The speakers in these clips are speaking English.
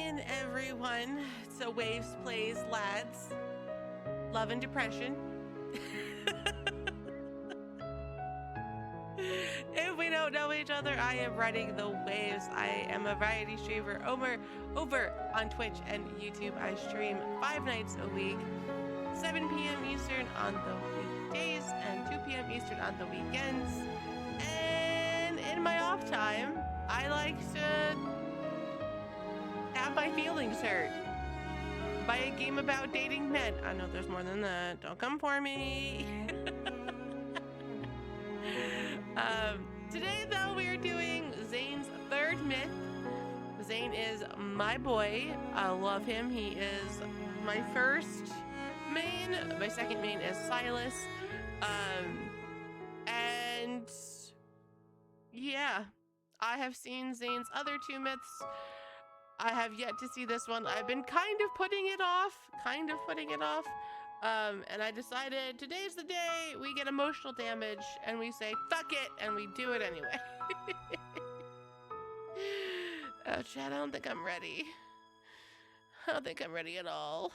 in, everyone. So Waves Plays Lads. Love and Depression. If we don't know each other, I am riding the waves. I am a variety streamer over on Twitch and YouTube. I stream 5 nights a week, 7 p.m. Eastern on the weekdays and 2 p.m. Eastern on the weekends. And in my off time, I like to have my feelings hurt by a game about dating men. I know there's more than that. Don't come for me. Today, though, we are doing Zayne's third myth. Zayne is my boy. I love him. He is my first main. My second main is Silas. And yeah, I have seen Zayne's other 2 myths. I have yet to see this one. I've been kind of putting it off. And I decided today's the day we get emotional damage and we say, fuck it, and we do it anyway. Oh, Chad, I don't think I'm ready. I don't think I'm ready at all.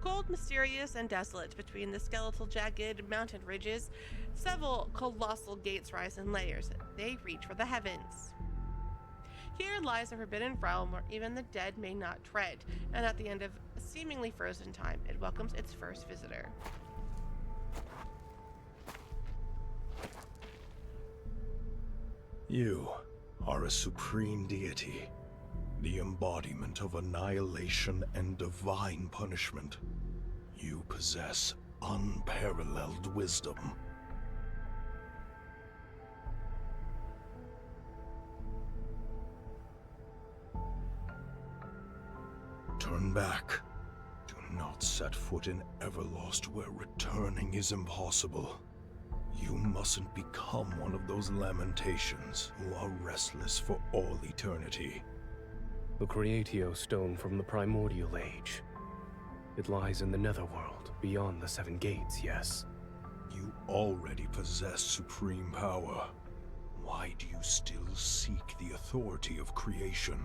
Cold, mysterious, and desolate between the skeletal, jagged mountain ridges, several colossal gates rise in layers. They reach for the heavens. Here lies a forbidden realm where even the dead may not tread, and at the end of a seemingly frozen time, it welcomes its first visitor. You are a supreme deity, the embodiment of annihilation and divine punishment. You possess unparalleled wisdom. Turn back. Do not set foot in Everlost where returning is impossible. You mustn't become one of those lamentations who are restless for all eternity. The Creatio Stone from the Primordial Age. It lies in the Netherworld, beyond the 7 gates, yes? You already possess supreme power. Why do you still seek the authority of creation?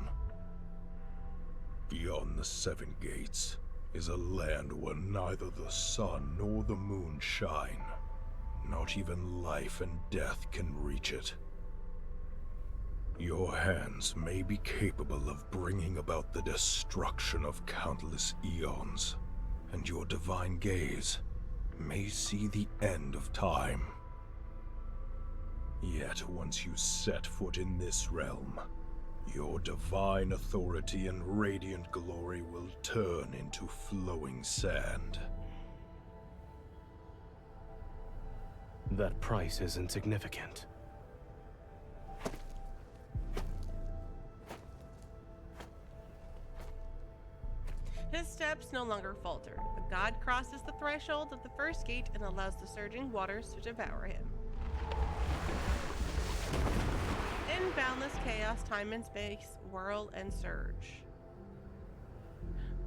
Beyond the 7 gates is a land where neither the sun nor the moon shine. Not even life and death can reach it. Your hands may be capable of bringing about the destruction of countless eons, and your divine gaze may see the end of time. Yet once you set foot in this realm, your divine authority and radiant glory will turn into flowing sand. That price is insignificant. His steps no longer falter. The god crosses the threshold of the first gate and allows the surging waters to devour him. In boundless chaos, time and space whirl and surge.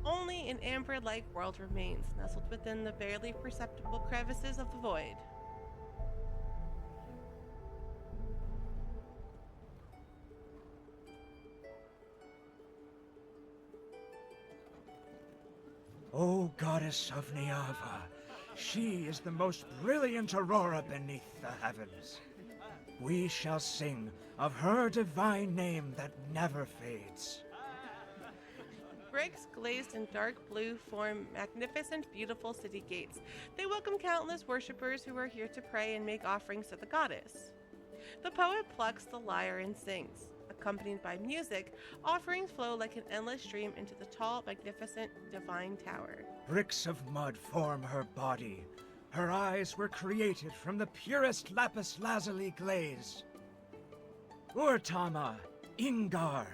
Only an amber-like world remains, nestled within the barely perceptible crevices of the void. O goddess of Niava, she is the most brilliant aurora beneath the heavens. We shall sing of her divine name that never fades. Bricks glazed in dark blue form magnificent, beautiful city gates. They welcome countless worshippers who are here to pray and make offerings to the goddess. The poet plucks the lyre and sings. Accompanied by music, offerings flow like an endless stream into the tall, magnificent, divine tower. Bricks of mud form her body. Her eyes were created from the purest lapis lazuli glaze. Urtama, Ingar,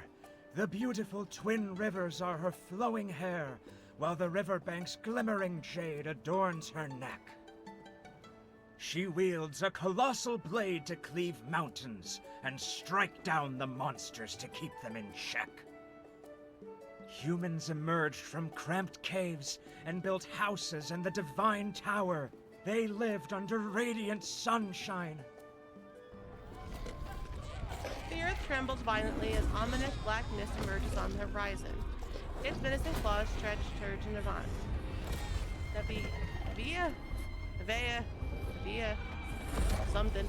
the beautiful twin rivers are her flowing hair, while the riverbank's glimmering jade adorns her neck. She wields a colossal blade to cleave mountains and strike down the monsters to keep them in check. Humans emerged from cramped caves and built houses in the divine tower. They lived under radiant sunshine. The earth trembles violently as ominous black mist emerges on the horizon. Its menacing claws stretch towards Nirvana. Nevea, something.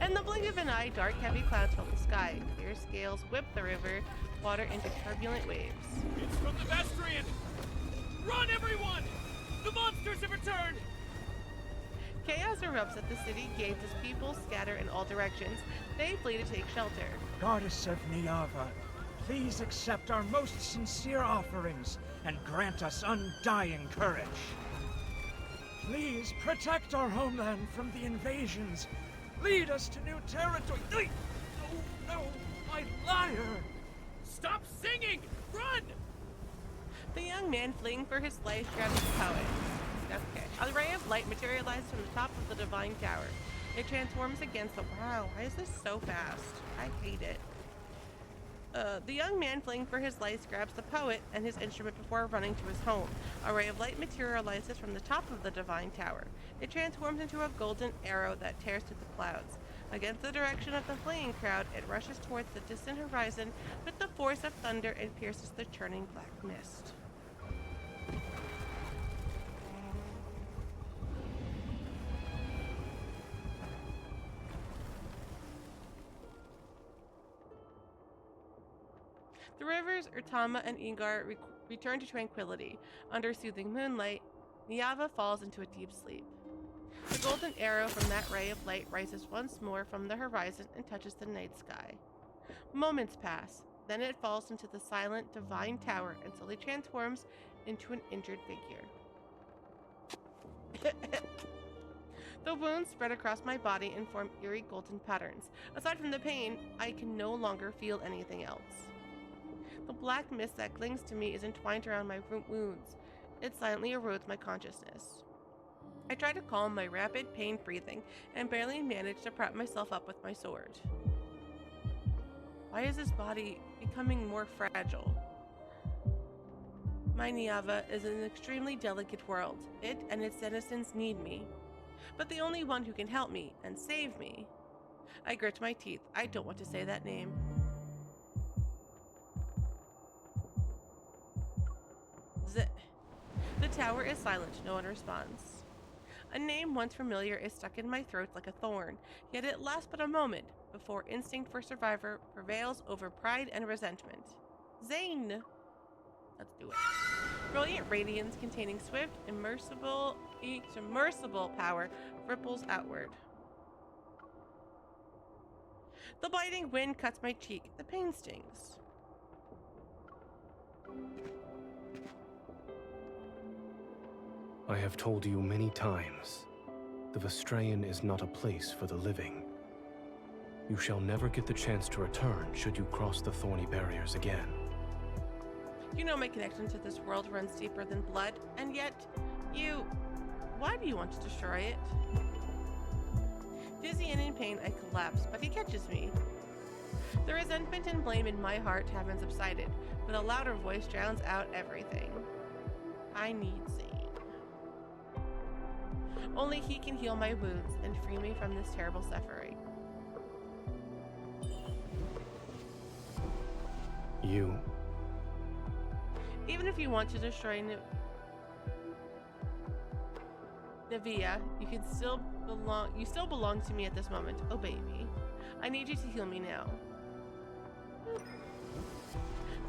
In the blink of an eye, dark, heavy clouds fill the sky. Clear scales whip the river, water into turbulent waves. It's from the Vestrian! Run, everyone! The monsters have returned! Chaos erupts at the city gates as people scatter in all directions. They flee to take shelter. Goddess of Niava, please accept our most sincere offerings and grant us undying courage. Please protect our homeland from the invasions. Lead us to new territory. No, my lyre! Stop singing! Run! The young man fleeing for his life grabs the poet. Okay. A ray of light materializes from the top of the divine tower. It transforms against the— wow, why is this so fast? I hate it. The young man fleeing for his life grabs the poet and his instrument before running to his home. A ray of light materializes from the top of the divine tower. It transforms into a golden arrow that tears through the clouds. Against the direction of the fleeing crowd, it rushes towards the distant horizon with the force of thunder and pierces the churning black mist. The rivers Urtama and Ingar return to tranquility. Under soothing moonlight, Niava falls into a deep sleep. The golden arrow from that ray of light rises once more from the horizon and touches the night sky. Moments pass, then it falls into the silent divine tower and slowly transforms into an injured figure. The wounds spread across my body and form eerie golden patterns. Aside from the pain, I can no longer feel anything else. The black mist that clings to me is entwined around my wounds. It silently erodes my consciousness. I try to calm my rapid pain breathing and barely manage to prop myself up with my sword. Why is this body becoming more fragile? My Niava is an extremely delicate world. It and its citizens need me. But the only one who can help me and save me— I grit my teeth. I don't want to say that name. The tower is silent. No one responds. A name once familiar is stuck in my throat like a thorn, yet it lasts but a moment before instinct for survivor prevails over pride and resentment. Zayne! Let's do it. Brilliant radiance containing swift, immersible power ripples outward. The biting wind cuts my cheek. The pain stings. I have told you many times, the Vestrian is not a place for the living. You shall never get the chance to return should you cross the thorny barriers again. You know my connection to this world runs deeper than blood, and yet, why do you want to destroy it? Dizzy and in pain, I collapse, but he catches me. The resentment and blame in my heart haven't subsided, but a louder voice drowns out everything. I need Zayne. Only he can heal my wounds and free me from this terrible suffering. You... Even if you want to destroy Nevea, you still belong to me at this moment. Obey me. I need you to heal me now.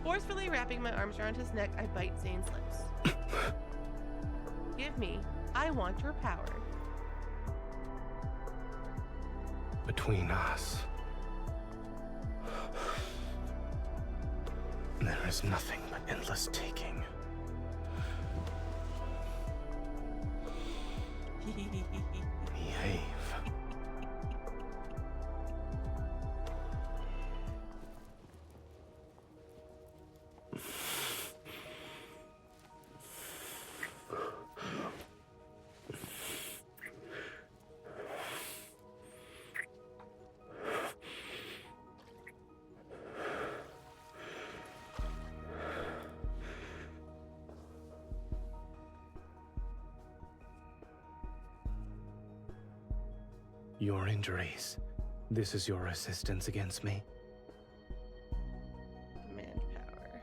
Forcefully wrapping my arms around his neck, I bite Zayne's lips. Give me. I want your power. Between us, there is nothing but endless taking. Behave. Your injuries. This is your resistance against me? Command power.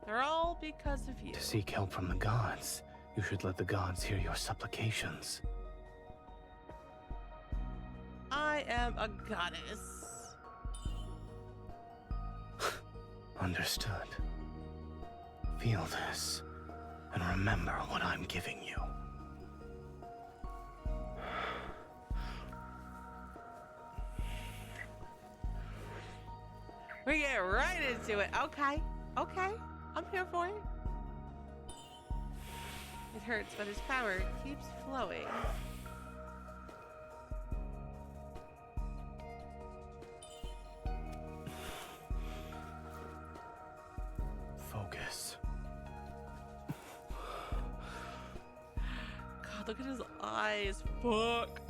They're all because of you. To seek help from the gods, you should let the gods hear your supplications. I am a goddess. Understood. Feel this, and remember what I'm giving you. We get right into it. Okay. Okay. I'm here for it. It hurts, but his power keeps flowing. Focus. God, look at his eyes. Fuck.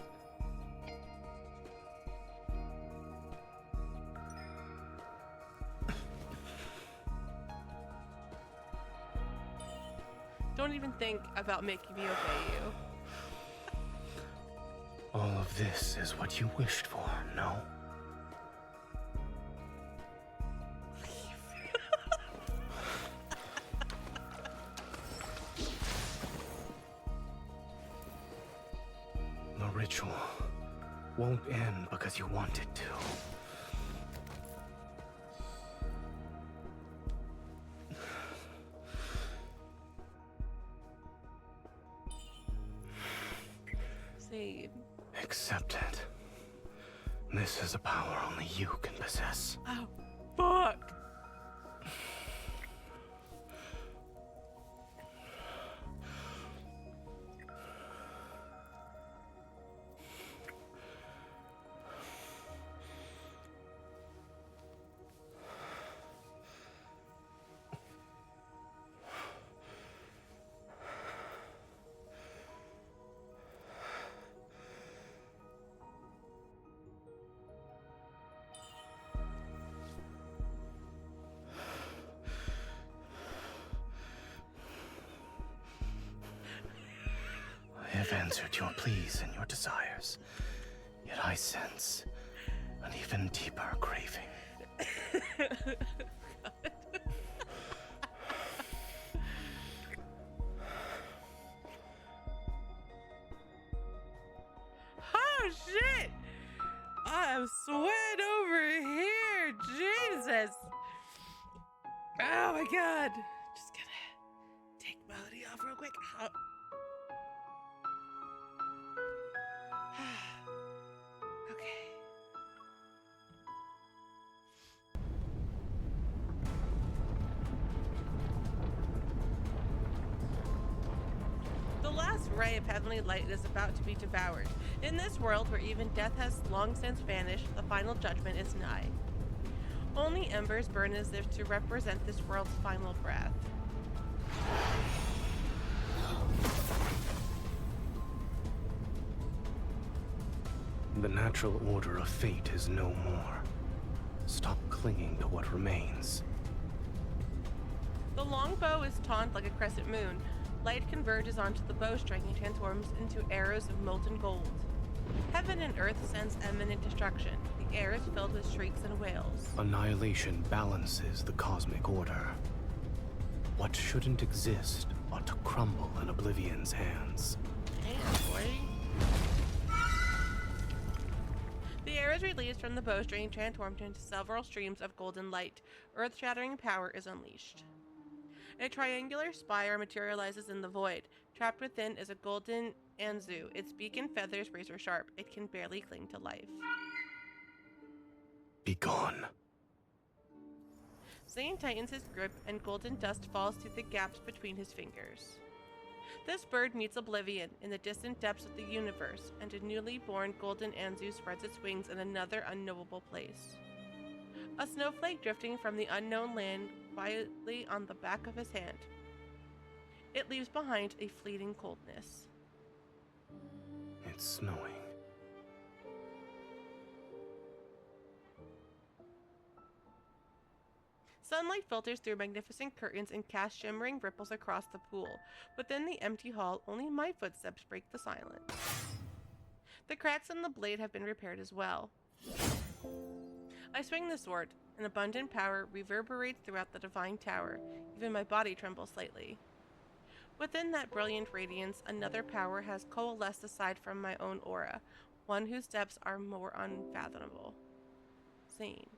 Don't even think about making me obey you. All of this is what you wished for, no? The ritual won't end because you want it to. Zayne. Accept it. This is a power only you can possess. Oh, fuck. I have answered your pleas and your desires, yet I sense an even deeper craving. Oh shit! I am sweating over here. Jesus. Oh my god. Just gonna take Melody off real quick. Oh. Okay. The last ray of heavenly light is about to be devoured. In this world where even death has long since vanished, the final judgment is nigh. Only embers burn as if to represent this world's final breath. The natural order of fate is no more. Stop clinging to what remains. The longbow is taunt like a crescent moon. Light converges onto the bowstring and transforms into arrows of molten gold. Heaven and earth sense imminent destruction. The air is filled with shrieks and wails. Annihilation balances the cosmic order. What shouldn't exist ought to crumble in Oblivion's hands. Damn, boy. The air is released from the bowstring and transformed into several streams of golden light. Earth-shattering power is unleashed. A triangular spire materializes in the void. Trapped within is a golden Anzu. Its beak and feathers razor sharp. It can barely cling to life. Be gone. Zayne tightens his grip and golden dust falls through the gaps between his fingers. This bird meets Oblivion in the distant depths of the universe, and a newly born golden Anzu spreads its wings in another unknowable place. A snowflake drifting from the unknown land quietly on the back of his hand. It leaves behind a fleeting coldness. It's snowing. Sunlight filters through magnificent curtains and casts shimmering ripples across the pool. Within the empty hall, only my footsteps break the silence. The cracks in the blade have been repaired as well. I swing the sword. An abundant power reverberates throughout the divine tower. Even my body trembles slightly. Within that brilliant radiance, another power has coalesced aside from my own aura, one whose depths are more unfathomable. Zayne.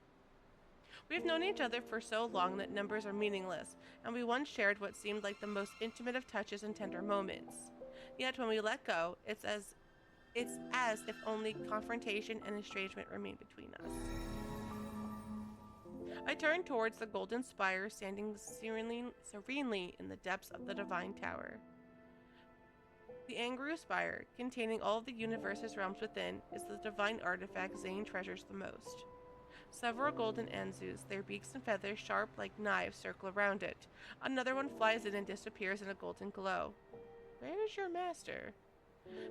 We've known each other for so long that numbers are meaningless, and we once shared what seemed like the most intimate of touches and tender moments. Yet when we let go, it's as if only confrontation and estrangement remain between us. I turn towards the golden spire standing serenely in the depths of the divine tower. The Angru Spire, containing all of the universe's realms within, is the divine artifact Zayne treasures the most. Several golden Anzus, their beaks and feathers sharp like knives, circle around it. Another one flies in and disappears in a golden glow. Where's your master?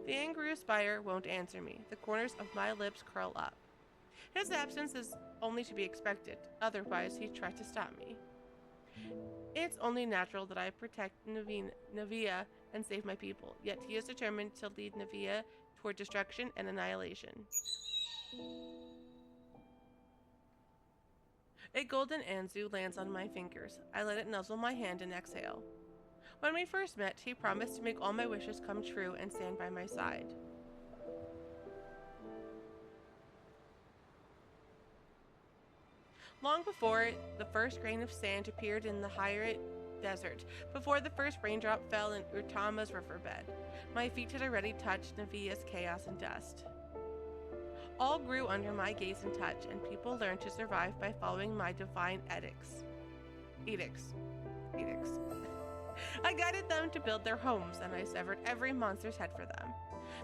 The Angru Spire won't answer me. The corners of my lips curl up. His absence is only to be expected, otherwise he'd try to stop me. It's only natural that I protect Navia and save my people, yet he is determined to lead Navia toward destruction and annihilation. A golden Anzu lands on my fingers. I let it nuzzle my hand and exhale. When we first met, he promised to make all my wishes come true and stand by my side. Long before the first grain of sand appeared in the Hyrite desert, before the first raindrop fell in Urtama's riverbed, my feet had already touched Navia's chaos and dust. All grew under my gaze and touch, and people learned to survive by following my divine edicts. I guided them to build their homes, and I severed every monster's head for them.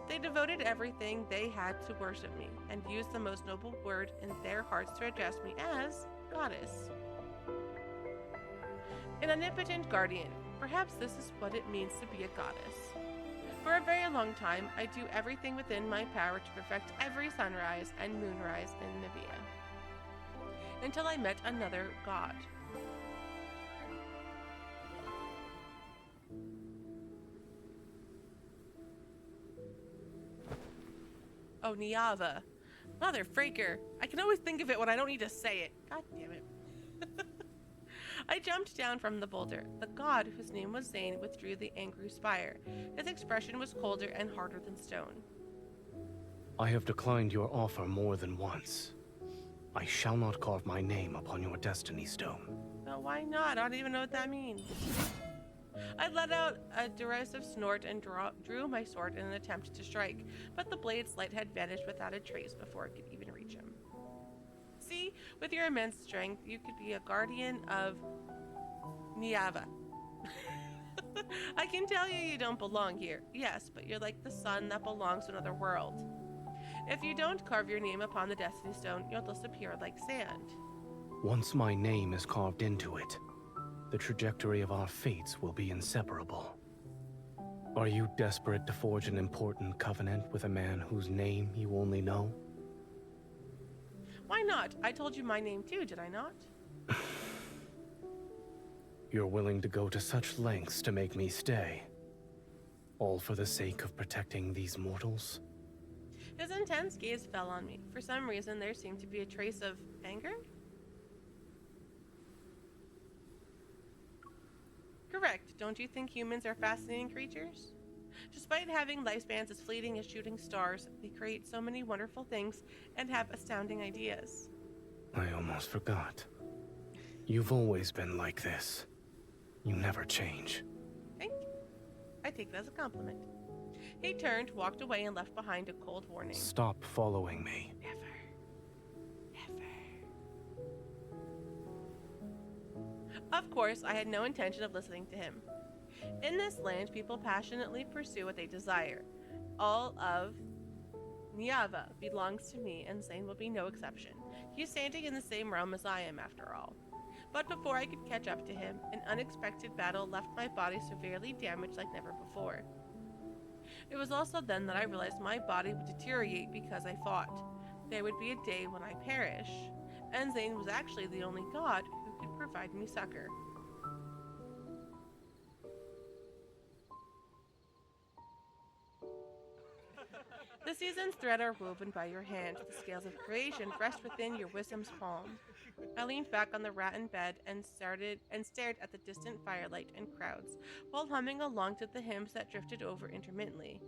They devoted everything they had to worship me, and used the most noble word in their hearts to address me as Goddess. An omnipotent guardian. Perhaps this is what it means to be a goddess. For a very long time, I do everything within my power to perfect every sunrise and moonrise in Navia. Until I met another god. Oh, Niava. Mother freaker. I can always think of it when I don't need to say it. God damn it. I jumped down from the boulder. The god, whose name was Zayne, withdrew the angry spire. His expression was colder and harder than stone. I have declined your offer more than once. I shall not carve my name upon your destiny stone. No, why not? I don't even know what that means. I let out a derisive snort and drew my sword in an attempt to strike, but the blade's light had vanished without a trace before it could even reach him. See, with your immense strength, you could be a guardian of Niava. I can tell you don't belong here, yes, but you're like the sun that belongs to another world. If you don't carve your name upon the Destiny Stone, you'll disappear like sand. Once my name is carved into it, the trajectory of our fates will be inseparable. Are you desperate to forge an important covenant with a man whose name you only know? Why not? I told you my name too, did I not? You're willing to go to such lengths to make me stay. All for the sake of protecting these mortals? His intense gaze fell on me. For some reason, there seemed to be a trace of anger? Correct. Don't you think humans are fascinating creatures? Despite having lifespans as fleeting as shooting stars, they create so many wonderful things and have astounding ideas. I almost forgot. You've always been like this. You never change. Thank you. I take that as a compliment. He turned, walked away, and left behind a cold warning. Stop following me. Never. Of course, I had no intention of listening to him. In this land, people passionately pursue what they desire. All of Niava belongs to me, and Zayne will be no exception. He's standing in the same realm as I am, after all. But before I could catch up to him, an unexpected battle left my body severely damaged like never before. It was also then that I realized my body would deteriorate because I fought. There would be a day when I perish, and Zayne was actually the only god who could provide me succor. The season's thread are woven by your hand. The scales of creation rest within your wisdom's palm. I leaned back on the rattan bed and stared at the distant firelight and crowds, while humming along to the hymns that drifted over intermittently.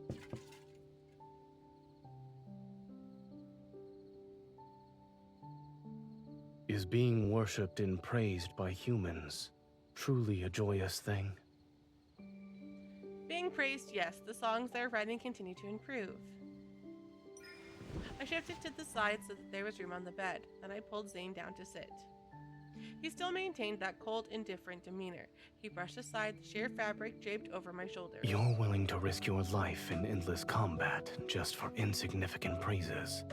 Is being worshipped and praised by humans truly a joyous thing? Being praised, yes, the songs they're writing continue to improve. I shifted to the side so that there was room on the bed, then I pulled Zayne down to sit. He still maintained that cold, indifferent demeanor. He brushed aside the sheer fabric draped over my shoulders. You're willing to risk your life in endless combat just for insignificant praises.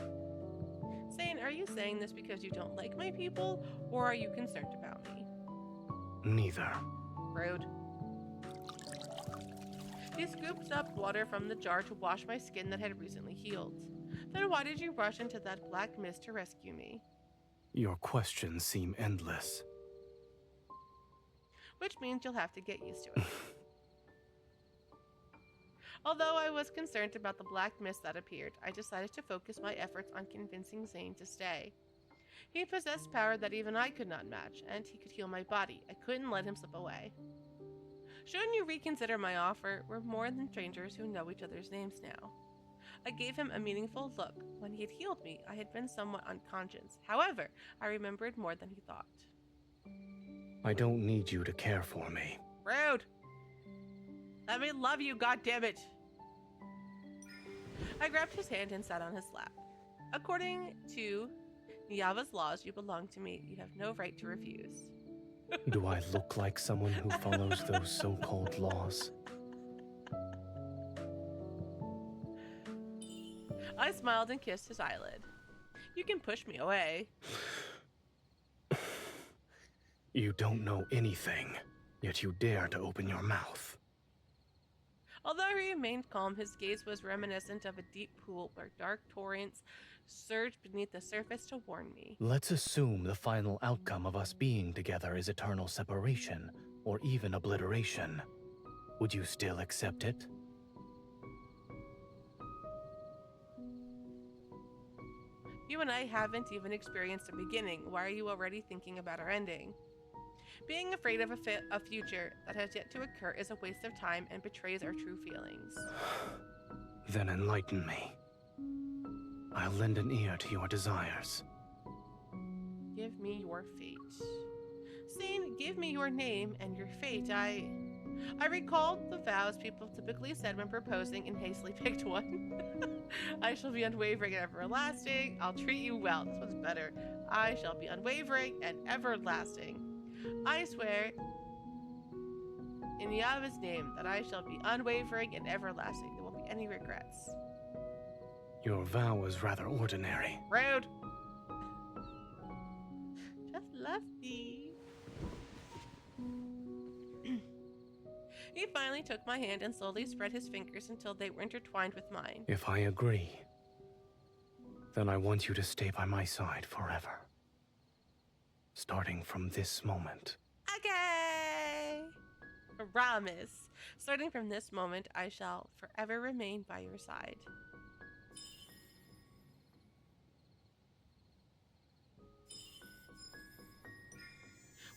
Zayne, are you saying this because you don't like my people, or are you concerned about me? Neither. Rude. He scooped up water from the jar to wash my skin that had recently healed. Then why did you rush into that black mist to rescue me? Your questions seem endless. Which means you'll have to get used to it. Although I was concerned about the black mist that appeared, I decided to focus my efforts on convincing Zayne to stay. He possessed power that even I could not match, and he could heal my body. I couldn't let him slip away. Shouldn't you reconsider my offer? We're more than strangers who know each other's names now. I gave him a meaningful look. When he had healed me, I had been somewhat unconscious. However, I remembered more than he thought. I don't need you to care for me. Rude! Let me love you, goddammit! I grabbed his hand and sat on his lap. According to Niava's laws, you belong to me. You have no right to refuse. Do I look like someone who follows those so-called laws? I smiled and kissed his eyelid. You can push me away. You don't know anything, yet you dare to open your mouth. Although he remained calm, his gaze was reminiscent of a deep pool where dark torrents surged beneath the surface to warn me. Let's assume the final outcome of us being together is eternal separation, or even obliteration. Would you still accept it? You and I haven't even experienced a beginning. Why are you already thinking about our ending? Being afraid of a future that has yet to occur is a waste of time and betrays our true feelings. Then enlighten me. I'll lend an ear to your desires. Give me your fate. Zayne, give me your name and your fate. I recalled the vows people typically said when proposing and hastily picked one. I shall be unwavering and everlasting. I'll treat you well. This one's better. I shall be unwavering and everlasting. I swear in Yahweh's name that I shall be unwavering and everlasting. There won't be any regrets. Your vow is rather ordinary. Rude. Just love me. He finally took my hand and slowly spread his fingers until they were intertwined with mine. If I agree, then I want you to stay by my side forever. Starting from this moment. Okay. Promise. Starting from this moment, I shall forever remain by your side.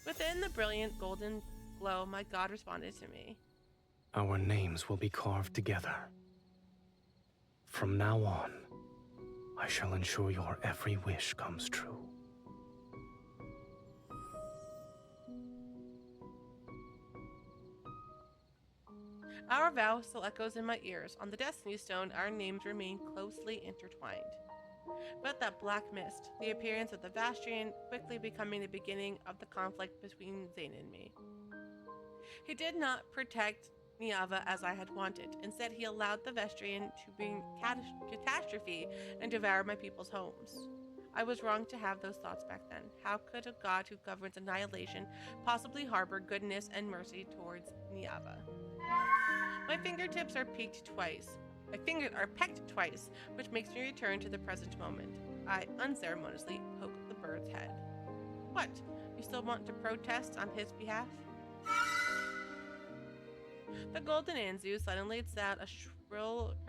Within the brilliant golden glow, my god responded to me. Our names will be carved together. From now on, I shall ensure your every wish comes true. Our vow still echoes in my ears. On the Destiny Stone, our names remain closely intertwined. But that black mist, the appearance of the Vastrian, quickly becoming the beginning of the conflict between Zayne and me. He did not protect Niava as I had wanted. Instead, he allowed the Vastrian to bring catastrophe and devour my people's homes. I was wrong to have those thoughts back then. How could a god who governs annihilation possibly harbor goodness and mercy towards Niava? My fingertips are pecked twice. My fingers are pecked twice, which makes me return to the present moment. I unceremoniously poked the bird's head. What? You still want to protest on his behalf? The golden Anzu suddenly lets out a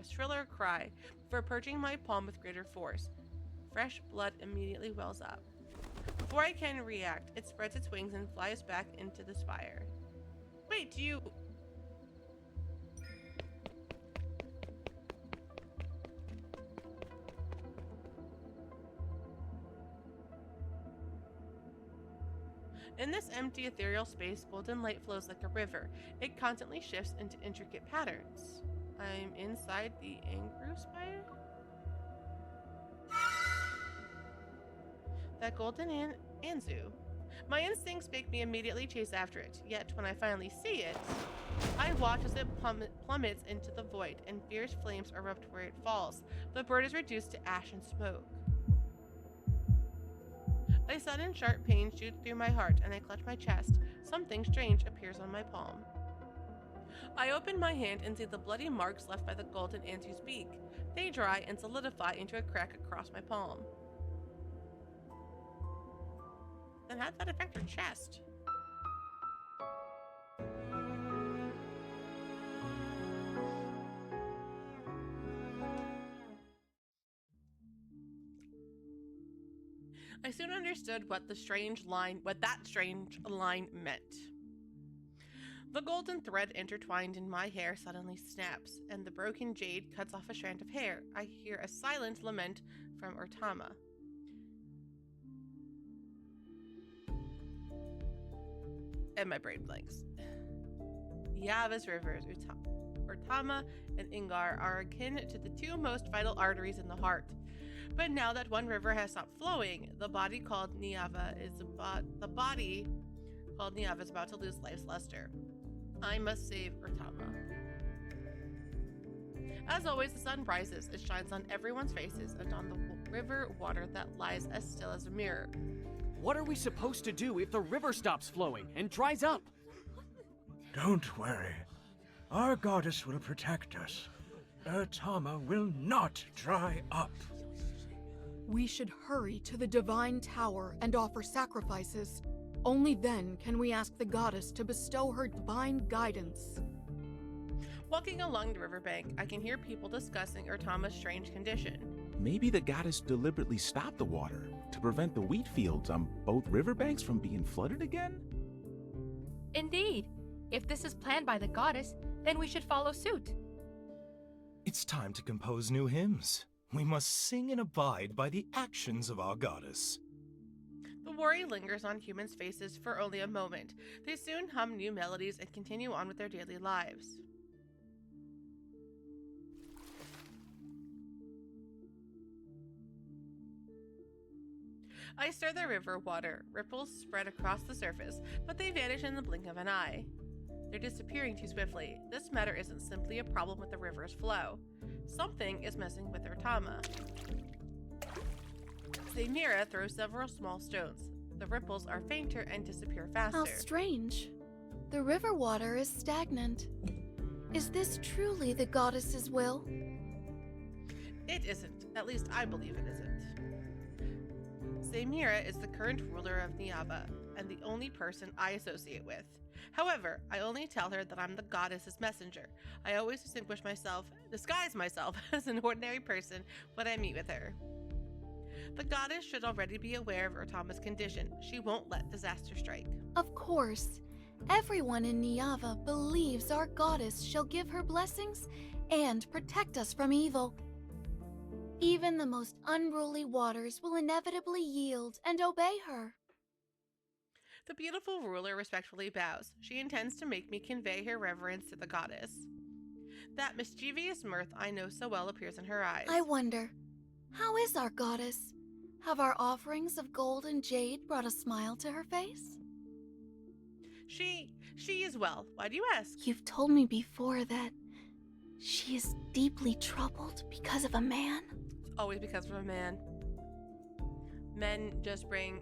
shriller cry before purging my palm with greater force. Fresh blood immediately wells up. Before I can react, it spreads its wings and flies back into the spire. Wait, do you... In this empty ethereal space, golden light flows like a river. It constantly shifts into intricate patterns. I'm inside the Angru Spire? That golden Anzu. My instincts make me immediately chase after it, yet when I finally see it, I watch as it plummets into the void, and fierce flames erupt where it falls. The bird is reduced to ash and smoke. A sudden sharp pain shoots through my heart, and I clutch my chest. Something strange appears on my palm. I open my hand and see the bloody marks left by the golden Anzu's beak. They dry and solidify into a crack across my palm. Then how did that affect your chest? I soon understood what that strange line meant. The golden thread intertwined in my hair suddenly snaps, and the broken jade cuts off a strand of hair. I hear a silent lament from Urtama. And my brain blanks. Yava's rivers, Urtama and Ingar, are akin to the two most vital arteries in the heart. But now that one river has stopped flowing, the body called Niava is about to lose life's luster. I must save Urtama. As always, the sun rises. It shines on everyone's faces and on the river water that lies as still as a mirror. What are we supposed to do if the river stops flowing and dries up? Don't worry. Our goddess will protect us. Urtama will not dry up. We should hurry to the divine tower and offer sacrifices. Only then can we ask the goddess to bestow her divine guidance. Walking along the riverbank, I can hear people discussing Urtama's strange condition. Maybe the goddess deliberately stopped the water to prevent the wheat fields on both riverbanks from being flooded again? Indeed. If this is planned by the goddess, then we should follow suit. It's time to compose new hymns. We must sing and abide by the actions of our goddess. The worry lingers on humans' faces for only a moment. They soon hum new melodies and continue on with their daily lives. I stir the river water. Ripples spread across the surface, but they vanish in the blink of an eye. They're disappearing too swiftly. This matter isn't simply a problem with the river's flow. Something is messing with Urtama. Zayne throws several small stones. The ripples are fainter and disappear faster. How strange. The river water is stagnant. Is this truly the goddess's will? It isn't. At least I believe it isn't. Zayne is the current ruler of Niava, and the only person I associate with. However, I only tell her that I'm the goddess's messenger. I always disguise myself as an ordinary person when I meet with her. The goddess should already be aware of Urtama's condition. She won't let disaster strike. Of course. Everyone in Niava believes our goddess shall give her blessings and protect us from evil. Even the most unruly waters will inevitably yield and obey her. The beautiful ruler respectfully bows. She intends to make me convey her reverence to the goddess. That mischievous mirth I know so well appears in her eyes. I wonder, how is our goddess? Have our offerings of gold and jade brought a smile to her face? She is well. Why do you ask? You've told me before that she is deeply troubled because of a man. It's always because of a man. Men just bring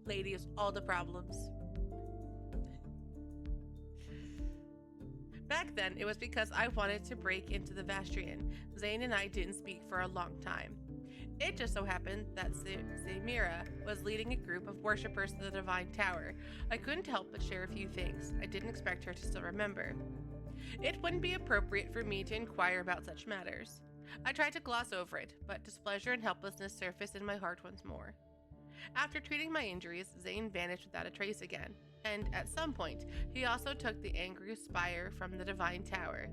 ladies all the problems. Back then, it was because I wanted to break into the Vastrian. Zayne and I didn't speak for a long time. It just so happened that Zamira was leading a group of worshippers to the Divine Tower. I couldn't help but share a few things. I didn't expect her to still remember. It wouldn't be appropriate for me to inquire about such matters. I tried to gloss over it, but displeasure and helplessness surfaced in my heart once more. After treating my injuries, Zayne vanished without a trace again, and at some point, he also took the angry spire from the Divine Tower.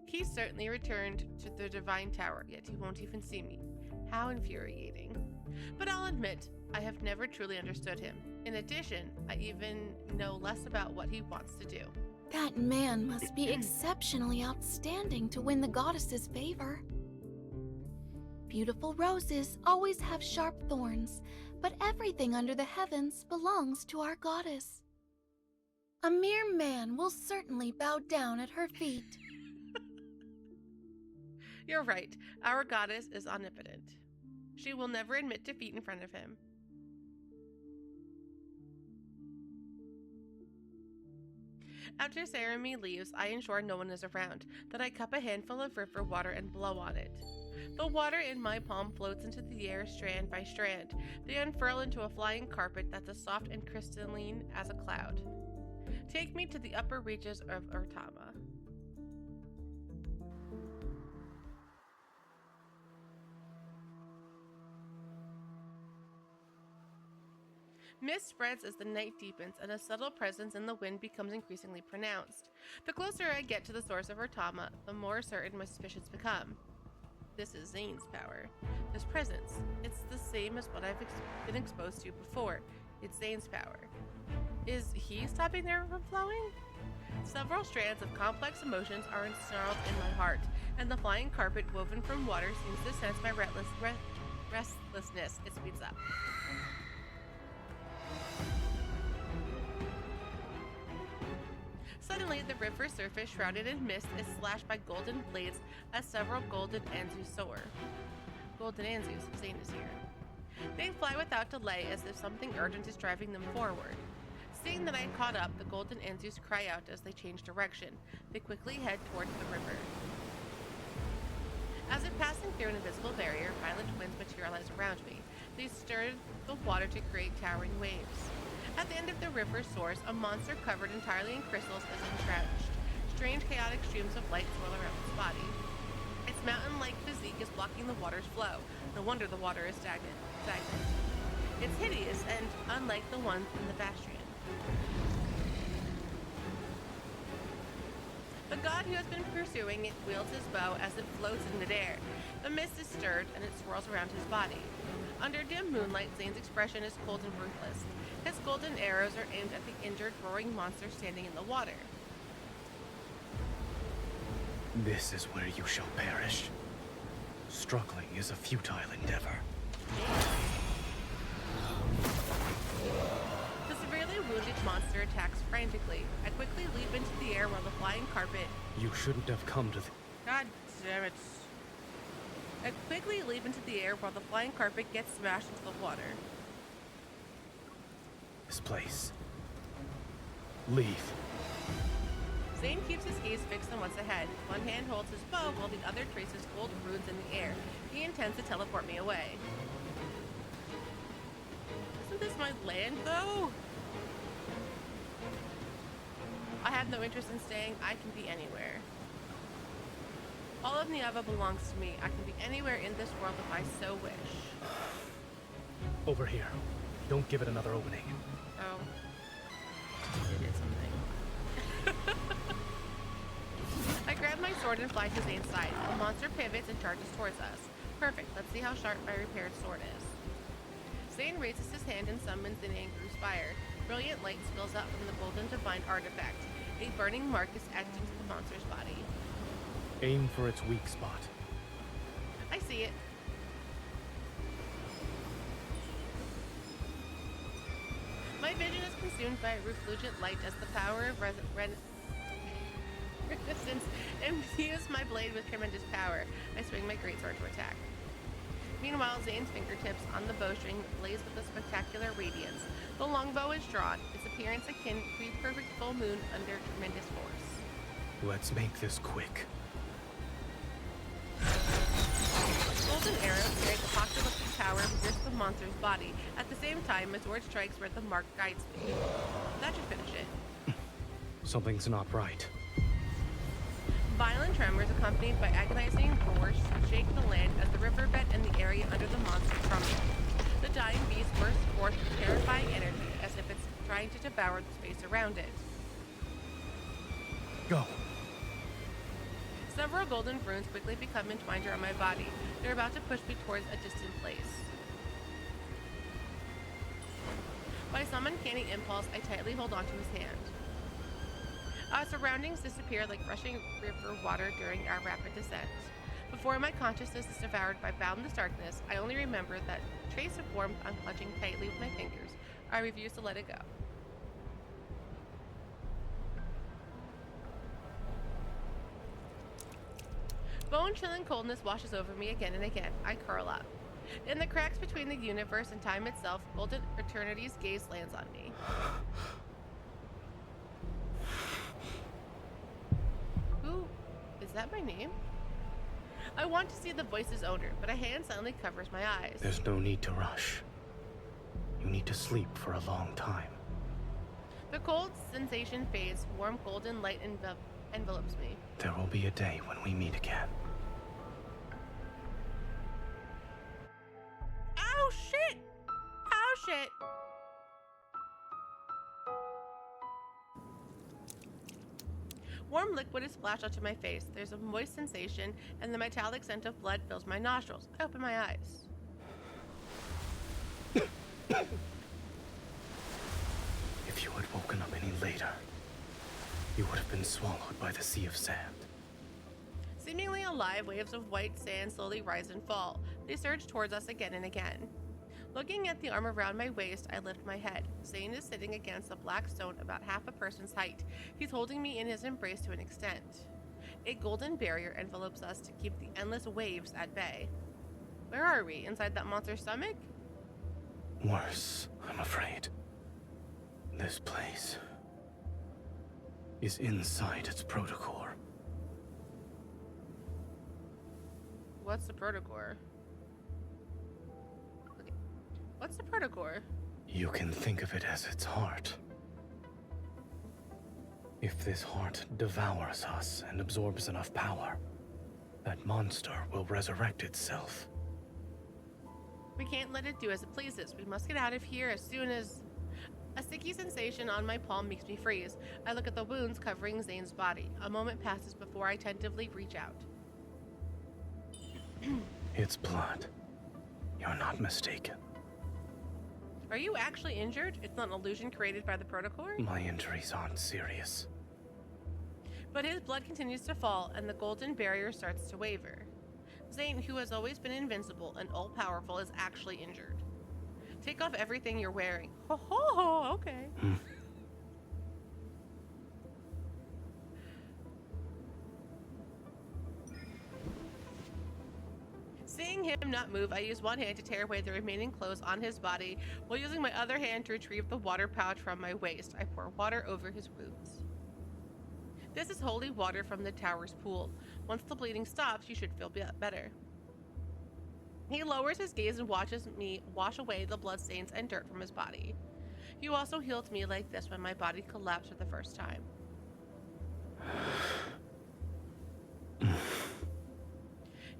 He certainly returned to the Divine Tower, yet he won't even see me. How infuriating. But I'll admit, I have never truly understood him. In addition, I even know less about what he wants to do. That man must be exceptionally outstanding to win the goddess's favor. Beautiful roses always have sharp thorns, but everything under the heavens belongs to our goddess. A mere man will certainly bow down at her feet. You're right, our goddess is omnipotent. She will never admit defeat in front of him. After Sarami leaves, I ensure no one is around, then I cup a handful of river water and blow on it. The water in my palm floats into the air strand by strand. They unfurl into a flying carpet that's as soft and crystalline as a cloud. Take me to the upper reaches of Urtama. Mist spreads as the night deepens, and a subtle presence in the wind becomes increasingly pronounced. The closer I get to the source of Urtama, the more certain my suspicions become. This is Zayne's power. This presence, it's the same as what I've been exposed to before. It's Zayne's power. Is he stopping the river from flowing? Several strands of complex emotions are ensnarled in my heart, and the flying carpet woven from water seems to sense my restlessness. It speeds up. Suddenly, the river's surface, shrouded in mist, is slashed by golden blades as several golden Anzus soar. Golden Anzus, Zayne is here. They fly without delay as if something urgent is driving them forward. Seeing that I had caught up, the golden Anzus cry out as they change direction. They quickly head towards the river. As if passing through an invisible barrier, violent winds materialize around me. They stir the water to create towering waves. At the end of the river's source, a monster covered entirely in crystals is entrenched. Strange, chaotic streams of light swirl around its body. Its mountain-like physique is blocking the water's flow. No wonder the water is stagnant. It's hideous and unlike the ones in the Bastion. The god who has been pursuing it wields his bow as it floats in midair. The mist is stirred and it swirls around his body. Under dim moonlight, Zayne's expression is cold and ruthless. His golden arrows are aimed at the injured, roaring monster standing in the water. This is where you shall perish. Struggling is a futile endeavor. The severely wounded monster attacks frantically. I quickly leap into the air while the flying carpet... You shouldn't have come to God damn it. I quickly leap into the air while the flying carpet gets smashed into the water. this place. Leave. Zayne keeps his gaze fixed on what's ahead. One hand holds his bow while the other traces gold runes in the air. He intends to teleport me away. Isn't this my land, though? I have no interest in staying. I can be anywhere. All of Niava belongs to me. I can be anywhere in this world if I so wish. Over here. Don't give it another opening. Oh. It did something. I grab my sword and fly to Zayne's side. The monster pivots and charges towards us. Perfect. Let's see how sharp my repaired sword is. Zayne raises his hand and summons an angry spire. Brilliant light spills out from the golden divine artifact. A burning mark is etched into the monster's body. Aim for its weak spot. I see it. My vision is consumed by a refulgent light as the power of resistance imbues my blade with tremendous power. I swing my greatsword to attack. Meanwhile, Zayne's fingertips on the bowstring blaze with a spectacular radiance. The longbow is drawn, its appearance akin to a perfect full moon under tremendous force. Let's make this quick. Golden arrows carry the pocket of power pierces the monster's body. At the same time, my sword strikes where the mark guides me. That should finish it. Something's not right. Violent tremors accompanied by agonizing roars shake the land as the riverbed and the area under the monster crumble. The dying beast bursts forth with terrifying energy as if it's trying to devour the space around it. Go. Several golden runes quickly become entwined around my body. They're about to push me towards a distant place. By some uncanny impulse, I tightly hold onto his hand. Our surroundings disappear like rushing river water during our rapid descent. Before my consciousness is devoured by boundless darkness, I only remember that trace of warmth I'm clutching tightly with my fingers. I refuse to let it go. Bone-chilling coldness washes over me again and again. I curl up. In the cracks between the universe and time itself, golden eternity's gaze lands on me. Who? Is that my name? I want to see the voice's owner, but a hand suddenly covers my eyes. There's no need to rush. You need to sleep for a long time. The cold sensation fades, warm golden light envelops me. There will be a day when we meet again. Ow, shit! Ow, shit! Warm liquid is splashed onto my face. There's a moist sensation, and the metallic scent of blood fills my nostrils. I open my eyes. If you had woken up any later, you would have been swallowed by the sea of sand. Seemingly alive, waves of white sand slowly rise and fall. They surge towards us again and again. Looking at the arm around my waist, I lift my head. Zayne is sitting against a black stone about half a person's height. He's holding me in his embrace to an extent. A golden barrier envelopes us to keep the endless waves at bay. Where are we? Inside that monster's stomach? Worse, I'm afraid. This place is inside its protocore. What's the protocore? Okay. What's the protocore? You can think of it as its heart. If this heart devours us and absorbs enough power, that monster will resurrect itself. We can't let it do as it pleases. We must get out of here as soon as... A sticky sensation on my palm makes me freeze. I look at the wounds covering Zayne's body. A moment passes before I tentatively reach out. It's blood. You're not mistaken. Are you actually injured? It's not an illusion created by the protocore? My injuries aren't serious. But his blood continues to fall, and the golden barrier starts to waver. Zayne, who has always been invincible and all-powerful, is actually injured. Take off everything you're wearing. Ho ho ho, okay. Seeing him not move, I use one hand to tear away the remaining clothes on his body, while using my other hand to retrieve the water pouch from my waist. I pour water over his wounds. This is holy water from the tower's pool. Once the bleeding stops, you should feel better. He lowers his gaze and watches me wash away the bloodstains and dirt from his body. You also healed me like this when my body collapsed for the first time.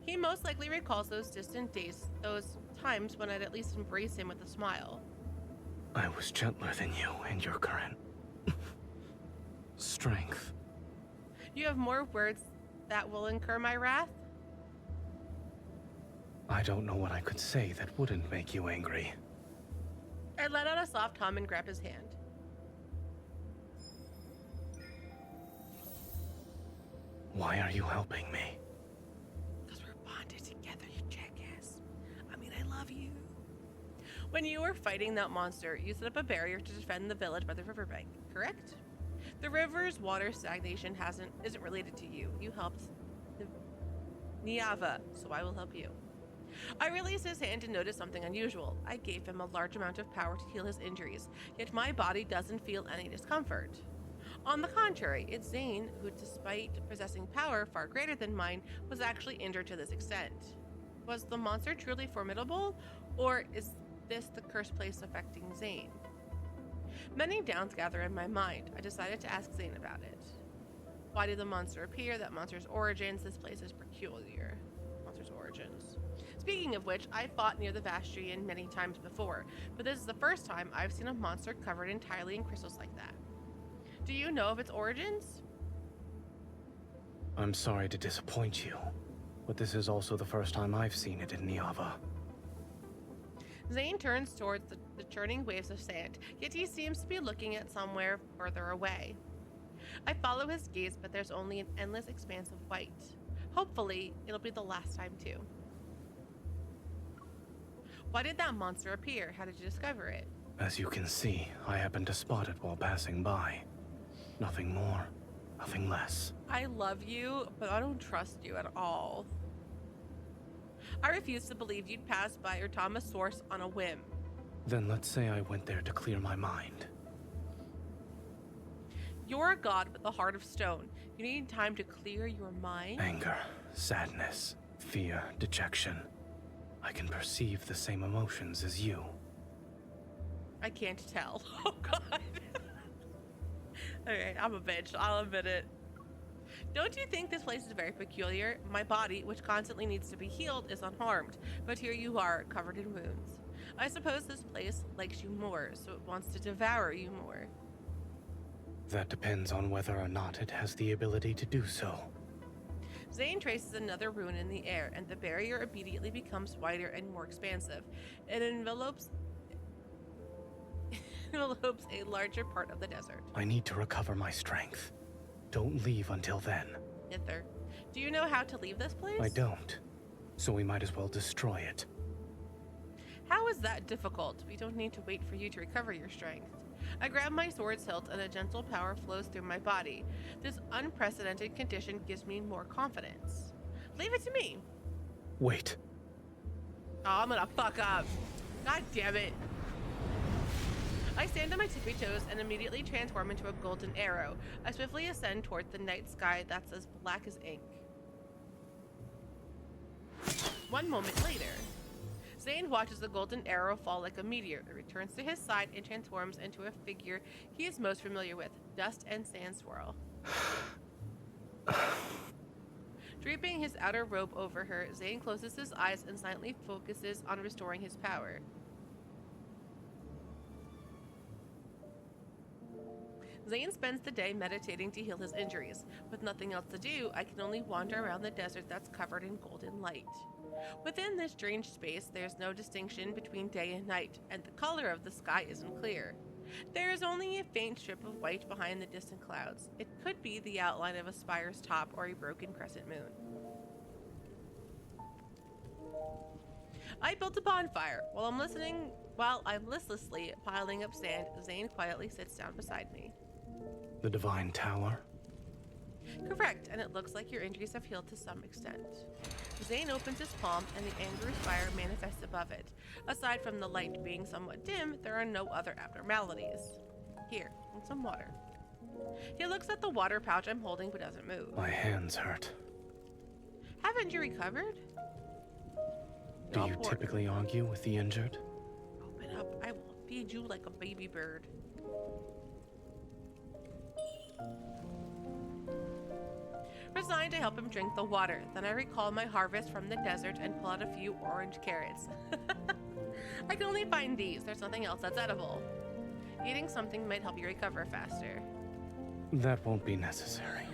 He most likely recalls those distant days, those times when I'd at least embrace him with a smile. I was gentler than you and your current strength. You have more words that will incur my wrath? I don't know what I could say that wouldn't make you angry. I let out a soft hum and grab his hand. Why are you helping me? Because we're bonded together, you jackass. I mean, I love you. When you were fighting that monster, you set up a barrier to defend the village by the riverbank, correct? The river's water stagnation isn't related to you. You helped Niava, so I will help you. I released his hand and noticed something unusual. I gave him a large amount of power to heal his injuries, yet my body doesn't feel any discomfort. On the contrary, it's Zayne who, despite possessing power far greater than mine, was actually injured to this extent. Was the monster truly formidable, Or is this the cursed place affecting Zayne? Many doubts gather in my mind. I decided to ask Zayne about it. Why did the monster appear? That monster's origins? This place is peculiar. Monster's origins. Speaking of which, I fought near the Vastrian many times before, but this is the first time I've seen a monster covered entirely in crystals like that. Do you know of its origins? I'm sorry to disappoint you, but this is also the first time I've seen it in Niava. Zayne turns towards the churning waves of sand, yet he seems to be looking at somewhere further away. I follow his gaze, but there's only an endless expanse of white. Hopefully, it'll be the last time too. Why did that monster appear? How did you discover it? As you can see, I happened to spot it while passing by. Nothing more, nothing less. I love you, but I don't trust you at all. I refuse to believe you'd pass by Urtama's source on a whim. Then let's say I went there to clear my mind. You're a god with a heart of stone. You need time to clear your mind? Anger, sadness, fear, dejection. I can perceive the same emotions as you. I can't tell. Oh god. Okay, I'm a bitch. I'll admit it. Don't you think this place is very peculiar? My body, which constantly needs to be healed, is unharmed, but here you are, covered in wounds. I suppose this place likes you more, so it wants to devour you more. That depends on whether or not it has the ability to do so. Zayne traces another rune in the air, and the barrier immediately becomes wider and more expansive. It envelopes a larger part of the desert. I need to recover my strength. Don't leave until then. Nither, do you know how to leave this place? I don't. So we might as well destroy it. How is that difficult? We don't need to wait for you to recover your strength. I grab my sword's hilt and a gentle power flows through my body. This unprecedented condition gives me more confidence. Leave it to me. Wait. Oh, I'm gonna fuck up. God damn it. I stand on my tippy toes and immediately transform into a golden arrow. I swiftly ascend toward the night sky that's as black as ink. 1 moment later, Zayne watches the golden arrow fall like a meteor. It returns to his side and transforms into a figure he is most familiar with, Dust and Sand Swirl. Draping his outer robe over her, Zayne closes his eyes and silently focuses on restoring his power. Zayne spends the day meditating to heal his injuries. With nothing else to do, I can only wander around the desert that's covered in golden light. Within this strange space, there's no distinction between day and night, and the color of the sky isn't clear. There is only a faint strip of white behind the distant clouds. It could be the outline of a spire's top or a broken crescent moon. I built a bonfire. While I'm listlessly piling up sand, Zayne quietly sits down beside me. The Divine Tower? Correct, and it looks like your injuries have healed to some extent. Zayne opens his palm, and the angry fire manifests above it. Aside from the light being somewhat dim, there are no other abnormalities. Here, and some water. He looks at the water pouch I'm holding but doesn't move. My hands hurt. Haven't you recovered? Do you typically argue with the injured? Open up. I will feed you like a baby bird. Resigned to help him drink the water. Then I recall my harvest from the desert and pull out a few orange carrots. I can only find these. There's nothing else that's edible. Eating something might help you recover faster. That won't be necessary.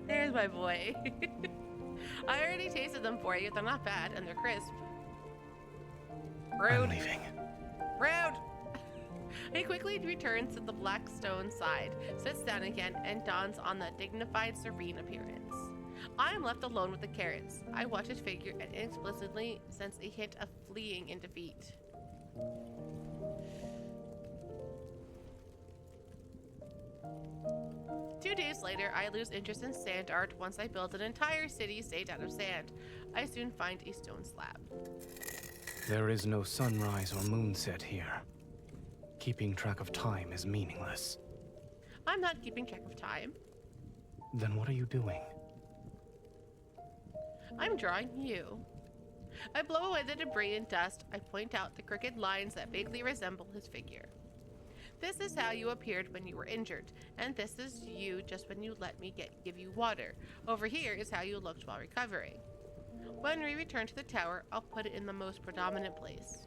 There's my boy. I already tasted them for you. They're not bad, and they're crisp. Rude. I'm leaving. Rude. He quickly returns to the black stone side, sits down again, and dons on the dignified, serene appearance. I am left alone with the carrots. I watch his figure and inexplicably sense a hint of fleeing in defeat. Two days later, I lose interest in sand art once I build an entire city saved out of sand. I soon find a stone slab. There is no sunrise or moonset here. Keeping track of time is meaningless. I'm not keeping track of time. Then what are you doing? I'm drawing you. I blow away the debris and dust. I point out the crooked lines that vaguely resemble his figure. This is how you appeared when you were injured, and this is you just when you let me give you water. Over here is how you looked while recovering. When we return to the tower, I'll put it in the most predominant place.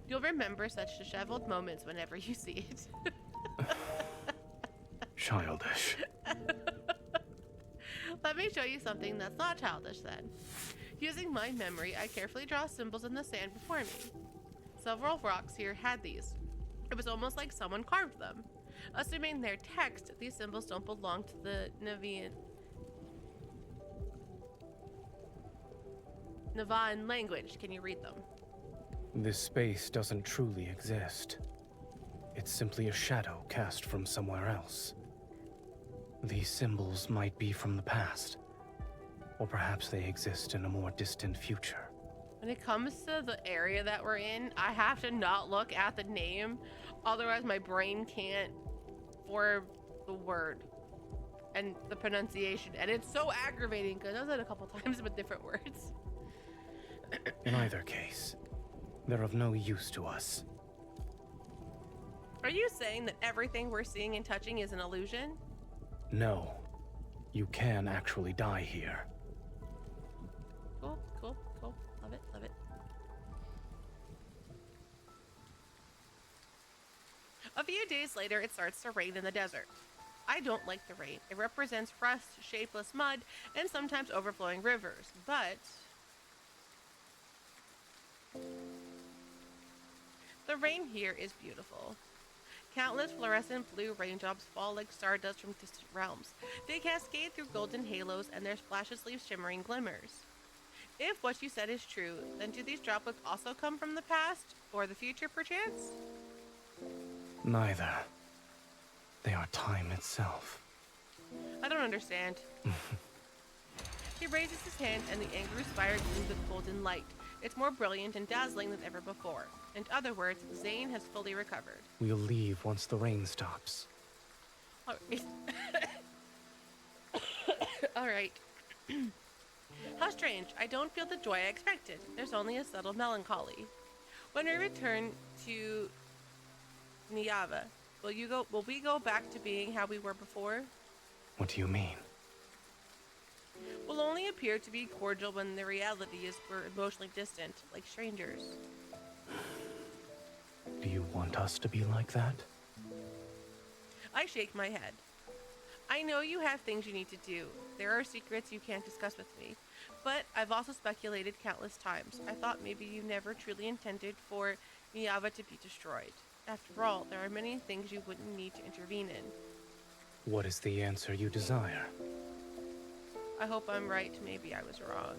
You'll remember such disheveled moments whenever you see it. Childish. Let me show you something that's not childish then. Using my memory, I carefully draw symbols in the sand before me. Several rocks here had these. It was almost like someone carved them. Assuming they're text, these symbols don't belong to the Navan language. Can you read them? This space doesn't truly exist. It's simply a shadow cast from somewhere else. These symbols might be from the past, or perhaps they exist in a more distant future. When it comes to the area that we're in, I have to not look at the name, otherwise my brain can't form the word and the pronunciation, and it's so aggravating because I does it a couple times with different words. In either case, they're of no use to us. Are you saying that everything we're seeing and touching is an illusion? No, you can actually die here. Cool, cool, cool. Love it, love it. A few days later, it starts to rain in the desert. I don't like the rain. It represents rust, shapeless mud, and sometimes overflowing rivers, but the rain here is beautiful. Countless fluorescent blue raindrops fall like stardust from distant realms. They cascade through golden halos, and their splashes leave shimmering glimmers. If what you said is true, then do these droplets also come from the past, or the future perchance? Neither. They are time itself. I don't understand. He raises his hand, and the angry spire gleams with golden light. It's more brilliant and dazzling than ever before. In other words, Zayne has fully recovered. We'll leave once the rain stops. Alright. How strange. I don't feel the joy I expected. There's only a subtle melancholy. When we return to Niava, will we go back to being how we were before? What do you mean? We'll only appear to be cordial when the reality is we're emotionally distant, like strangers. Do you want us to be like that? I shake my head. I know you have things you need to do. There are secrets you can't discuss with me. But I've also speculated countless times. I thought maybe you never truly intended for Niava to be destroyed. After all, there are many things you wouldn't need to intervene in. What is the answer you desire? I hope I'm right. Maybe I was wrong.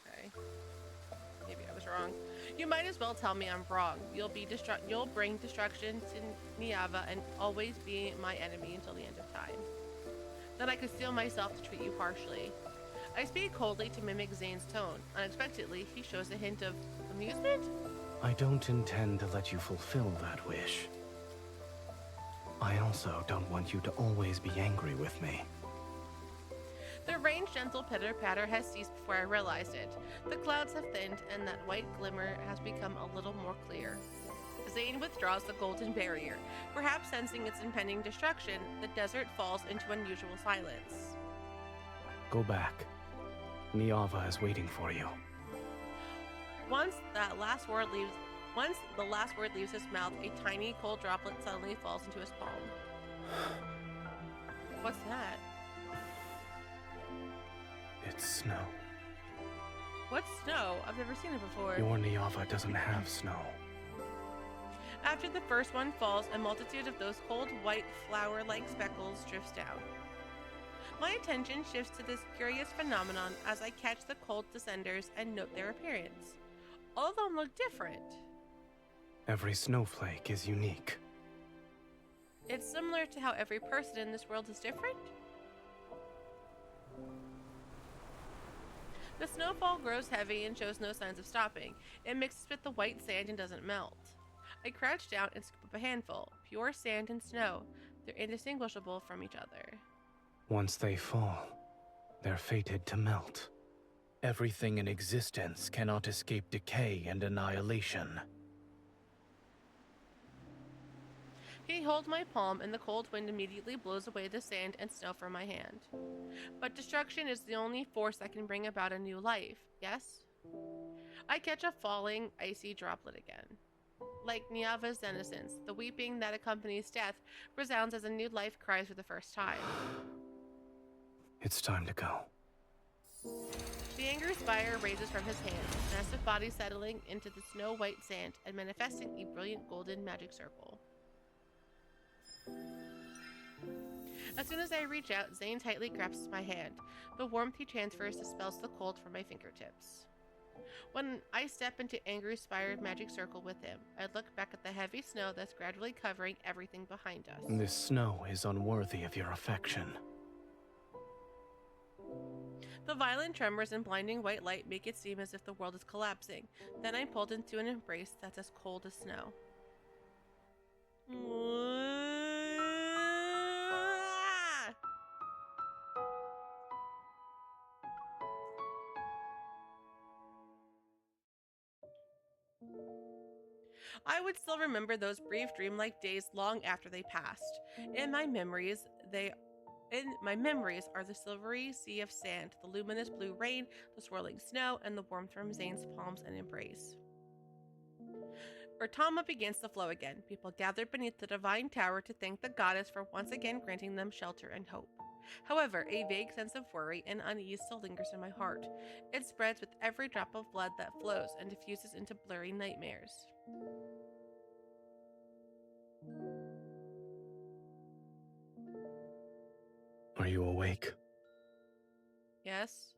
Okay. Maybe I was wrong. You might as well tell me I'm wrong. You'll bring destruction to Niava and always be my enemy until the end of time. Then I could steel myself to treat you harshly. I speak coldly to mimic Zayne's tone. Unexpectedly, he shows a hint of amusement. I don't intend to let you fulfill that wish. I also don't want you to always be angry with me. The rain's gentle pitter-patter has ceased before I realized it. The clouds have thinned, and that white glimmer has become a little more clear. Zayne withdraws the golden barrier. Perhaps sensing its impending destruction, the desert falls into unusual silence. Go back. Niava is waiting for you. Once the last word leaves his mouth, a tiny cold droplet suddenly falls into his palm. What's that? It's snow. What's snow? I've never seen it before. Your Niava doesn't have snow. After the first one falls, a multitude of those cold, white, flower-like speckles drifts down. My attention shifts to this curious phenomenon as I catch the cold descenders and note their appearance. All of them look different. Every snowflake is unique. It's similar to how every person in this world is different? The snowfall grows heavy and shows no signs of stopping. It mixes with the white sand and doesn't melt. I crouch down and scoop up a handful. Pure sand and snow. They're indistinguishable from each other. Once they fall, they're fated to melt. Everything in existence cannot escape decay and annihilation. He holds my palm, and the cold wind immediately blows away the sand and snow from my hand. But destruction is the only force that can bring about a new life, yes? I catch a falling, icy droplet again. Like Niava's denizens, the weeping that accompanies death resounds as a new life cries for the first time. It's time to go. The angry spire raises from his hand, its massive body settling into the snow-white sand and manifesting a brilliant golden magic circle. As soon as I reach out, Zayne tightly grasps my hand. The warmth he transfers dispels the cold from my fingertips. When I step into Angry Spire's magic circle with him, I look back at the heavy snow that's gradually covering everything behind us. This snow is unworthy of your affection. The violent tremors and blinding white light make it seem as if the world is collapsing. Then I'm pulled into an embrace that's as cold as snow. I would still remember those brief dreamlike days long after they passed. In my memories are the silvery sea of sand, the luminous blue rain, the swirling snow, and the warmth from Zayne's palms and embrace. Urtama begins to flow again. People gather beneath the divine tower to thank the goddess for once again granting them shelter and hope. However, a vague sense of worry and unease still lingers in my heart. It spreads with every drop of blood that flows and diffuses into blurry nightmares. Are you awake? Yes?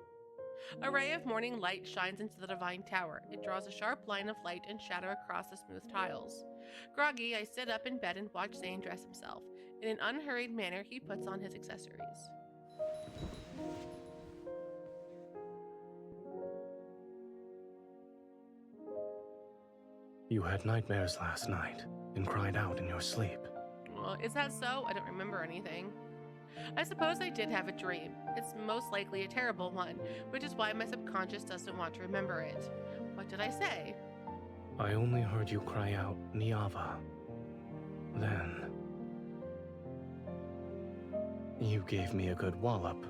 A ray of morning light shines into the divine tower. It draws a sharp line of light and shadow across the smooth tiles. Groggy, I sit up in bed and watch Zayne dress himself. In an unhurried manner, he puts on his accessories. You had nightmares last night and cried out in your sleep. Well, is that so? I don't remember anything. I suppose I did have a dream. It's most likely a terrible one, which is why my subconscious doesn't want to remember it. What did I say? I only heard you cry out, Niava. Then... you gave me a good wallop.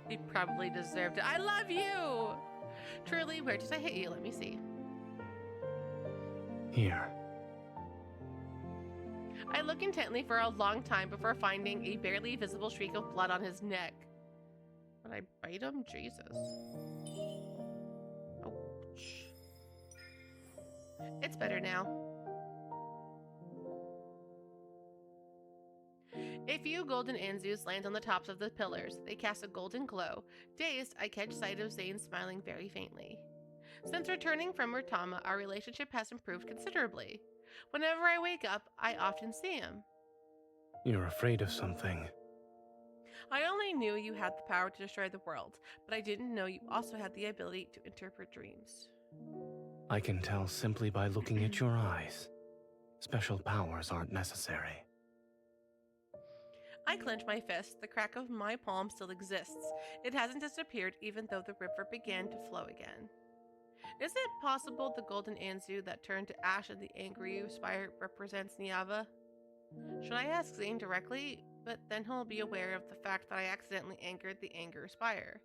You probably deserved it. I love you! Truly, where did I hit you? Let me see. Here. I look intently for a long time before finding a barely visible streak of blood on his neck. Would I bite him? Jesus. Ouch. It's better now. A few golden Anzus land on the tops of the pillars. They cast a golden glow. Dazed, I catch sight of Zayne smiling very faintly. Since returning from Urtama, our relationship has improved considerably. Whenever I wake up, I often see him. You're afraid of something. I only knew you had the power to destroy the world, but I didn't know you also had the ability to interpret dreams. I can tell simply by looking at your eyes. Special powers aren't necessary. I clench my fist. The crack of my palm still exists. It hasn't disappeared even though the river began to flow again. Is it possible the golden Anzu that turned to ash in the angry spire represents Niava? Should I ask Zayne directly? But then he'll be aware of the fact that I accidentally angered the anger spire.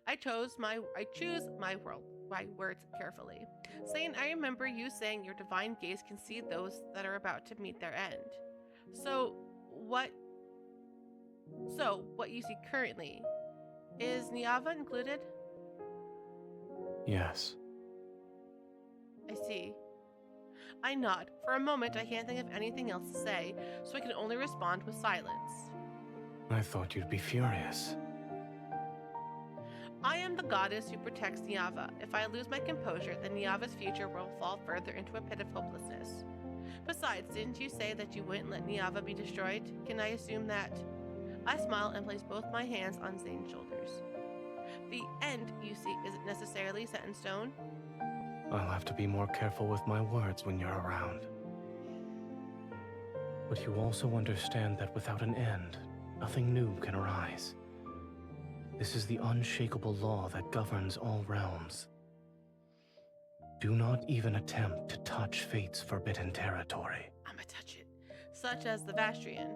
I choose my words carefully. Zayne, I remember you saying your divine gaze can see those that are about to meet their end. So what you see currently, is Niava included? Yes. I see. I nod. For a moment, I can't think of anything else to say, so I can only respond with silence. I thought you'd be furious. I am the goddess who protects Niava. If I lose my composure, then Niava's future will fall further into a pit of hopelessness. Besides, didn't you say that you wouldn't let Niava be destroyed? Can I assume that? I smile and place both my hands on Zayne's shoulders. The end you seek isn't necessarily set in stone. I'll have to be more careful with my words when you're around. But you also understand that without an end, nothing new can arise. This is the unshakable law that governs all realms. Do not even attempt to touch fate's forbidden territory. I'ma touch it. Such as the Vastrian.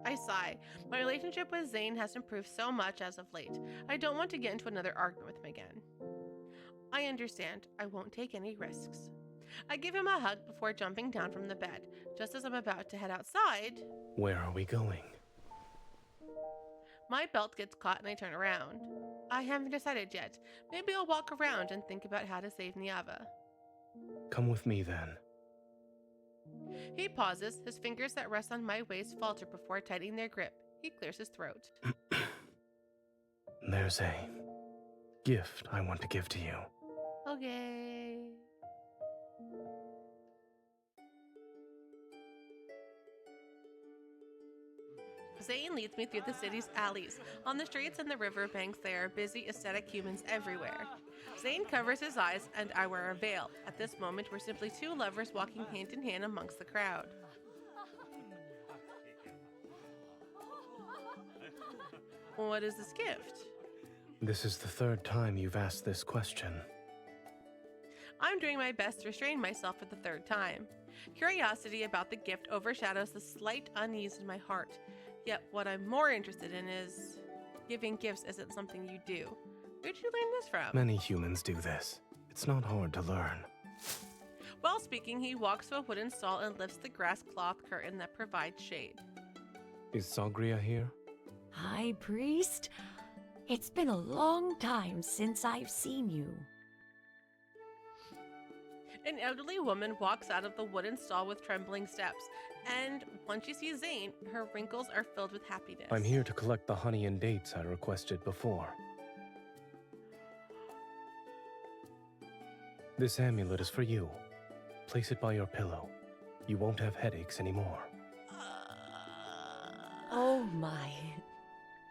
I sigh. My relationship with Zayne has improved so much as of late. I don't want to get into another argument with him again. I understand. I won't take any risks. I give him a hug before jumping down from the bed. Just as I'm about to head outside... Where are we going? My belt gets caught and I turn around. I haven't decided yet. Maybe I'll walk around and think about how to save Niava. Come with me then. He pauses, his fingers that rest on my waist falter before tightening their grip. He clears his throat. There's a gift I want to give to you. Okay. Zayne leads me through the city's alleys. On the streets and the riverbanks, there are busy, aesthetic humans everywhere. Zayne covers his eyes, and I wear a veil. At this moment, we're simply two lovers walking hand in hand amongst the crowd. What is this gift? This is the third time you've asked this question. I'm doing my best to restrain myself for the third time. Curiosity about the gift overshadows the slight unease in my heart. Yet what I'm more interested in is... giving gifts isn't something you do. Where'd you learn this from? Many humans do this. It's not hard to learn. While speaking, he walks to a wooden stall and lifts the grass cloth curtain that provides shade. Is Sagria here? High Priest? It's been a long time since I've seen you. An elderly woman walks out of the wooden stall with trembling steps, and once she sees Zayne, her wrinkles are filled with happiness. I'm here to collect the honey and dates I requested before. This amulet is for you. Place it by your pillow. You won't have headaches anymore. Oh my.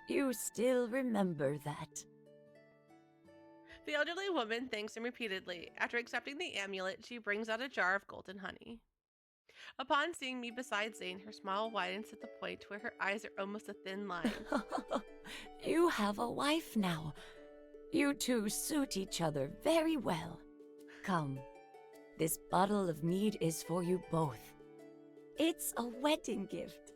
You still remember that. The elderly woman thanks him repeatedly. After accepting the amulet, she brings out a jar of golden honey. Upon seeing me beside Zayne, her smile widens to the point where her eyes are almost a thin line. You have a wife now. You two suit each other very well. Come, this bottle of mead is for you both. It's a wedding gift.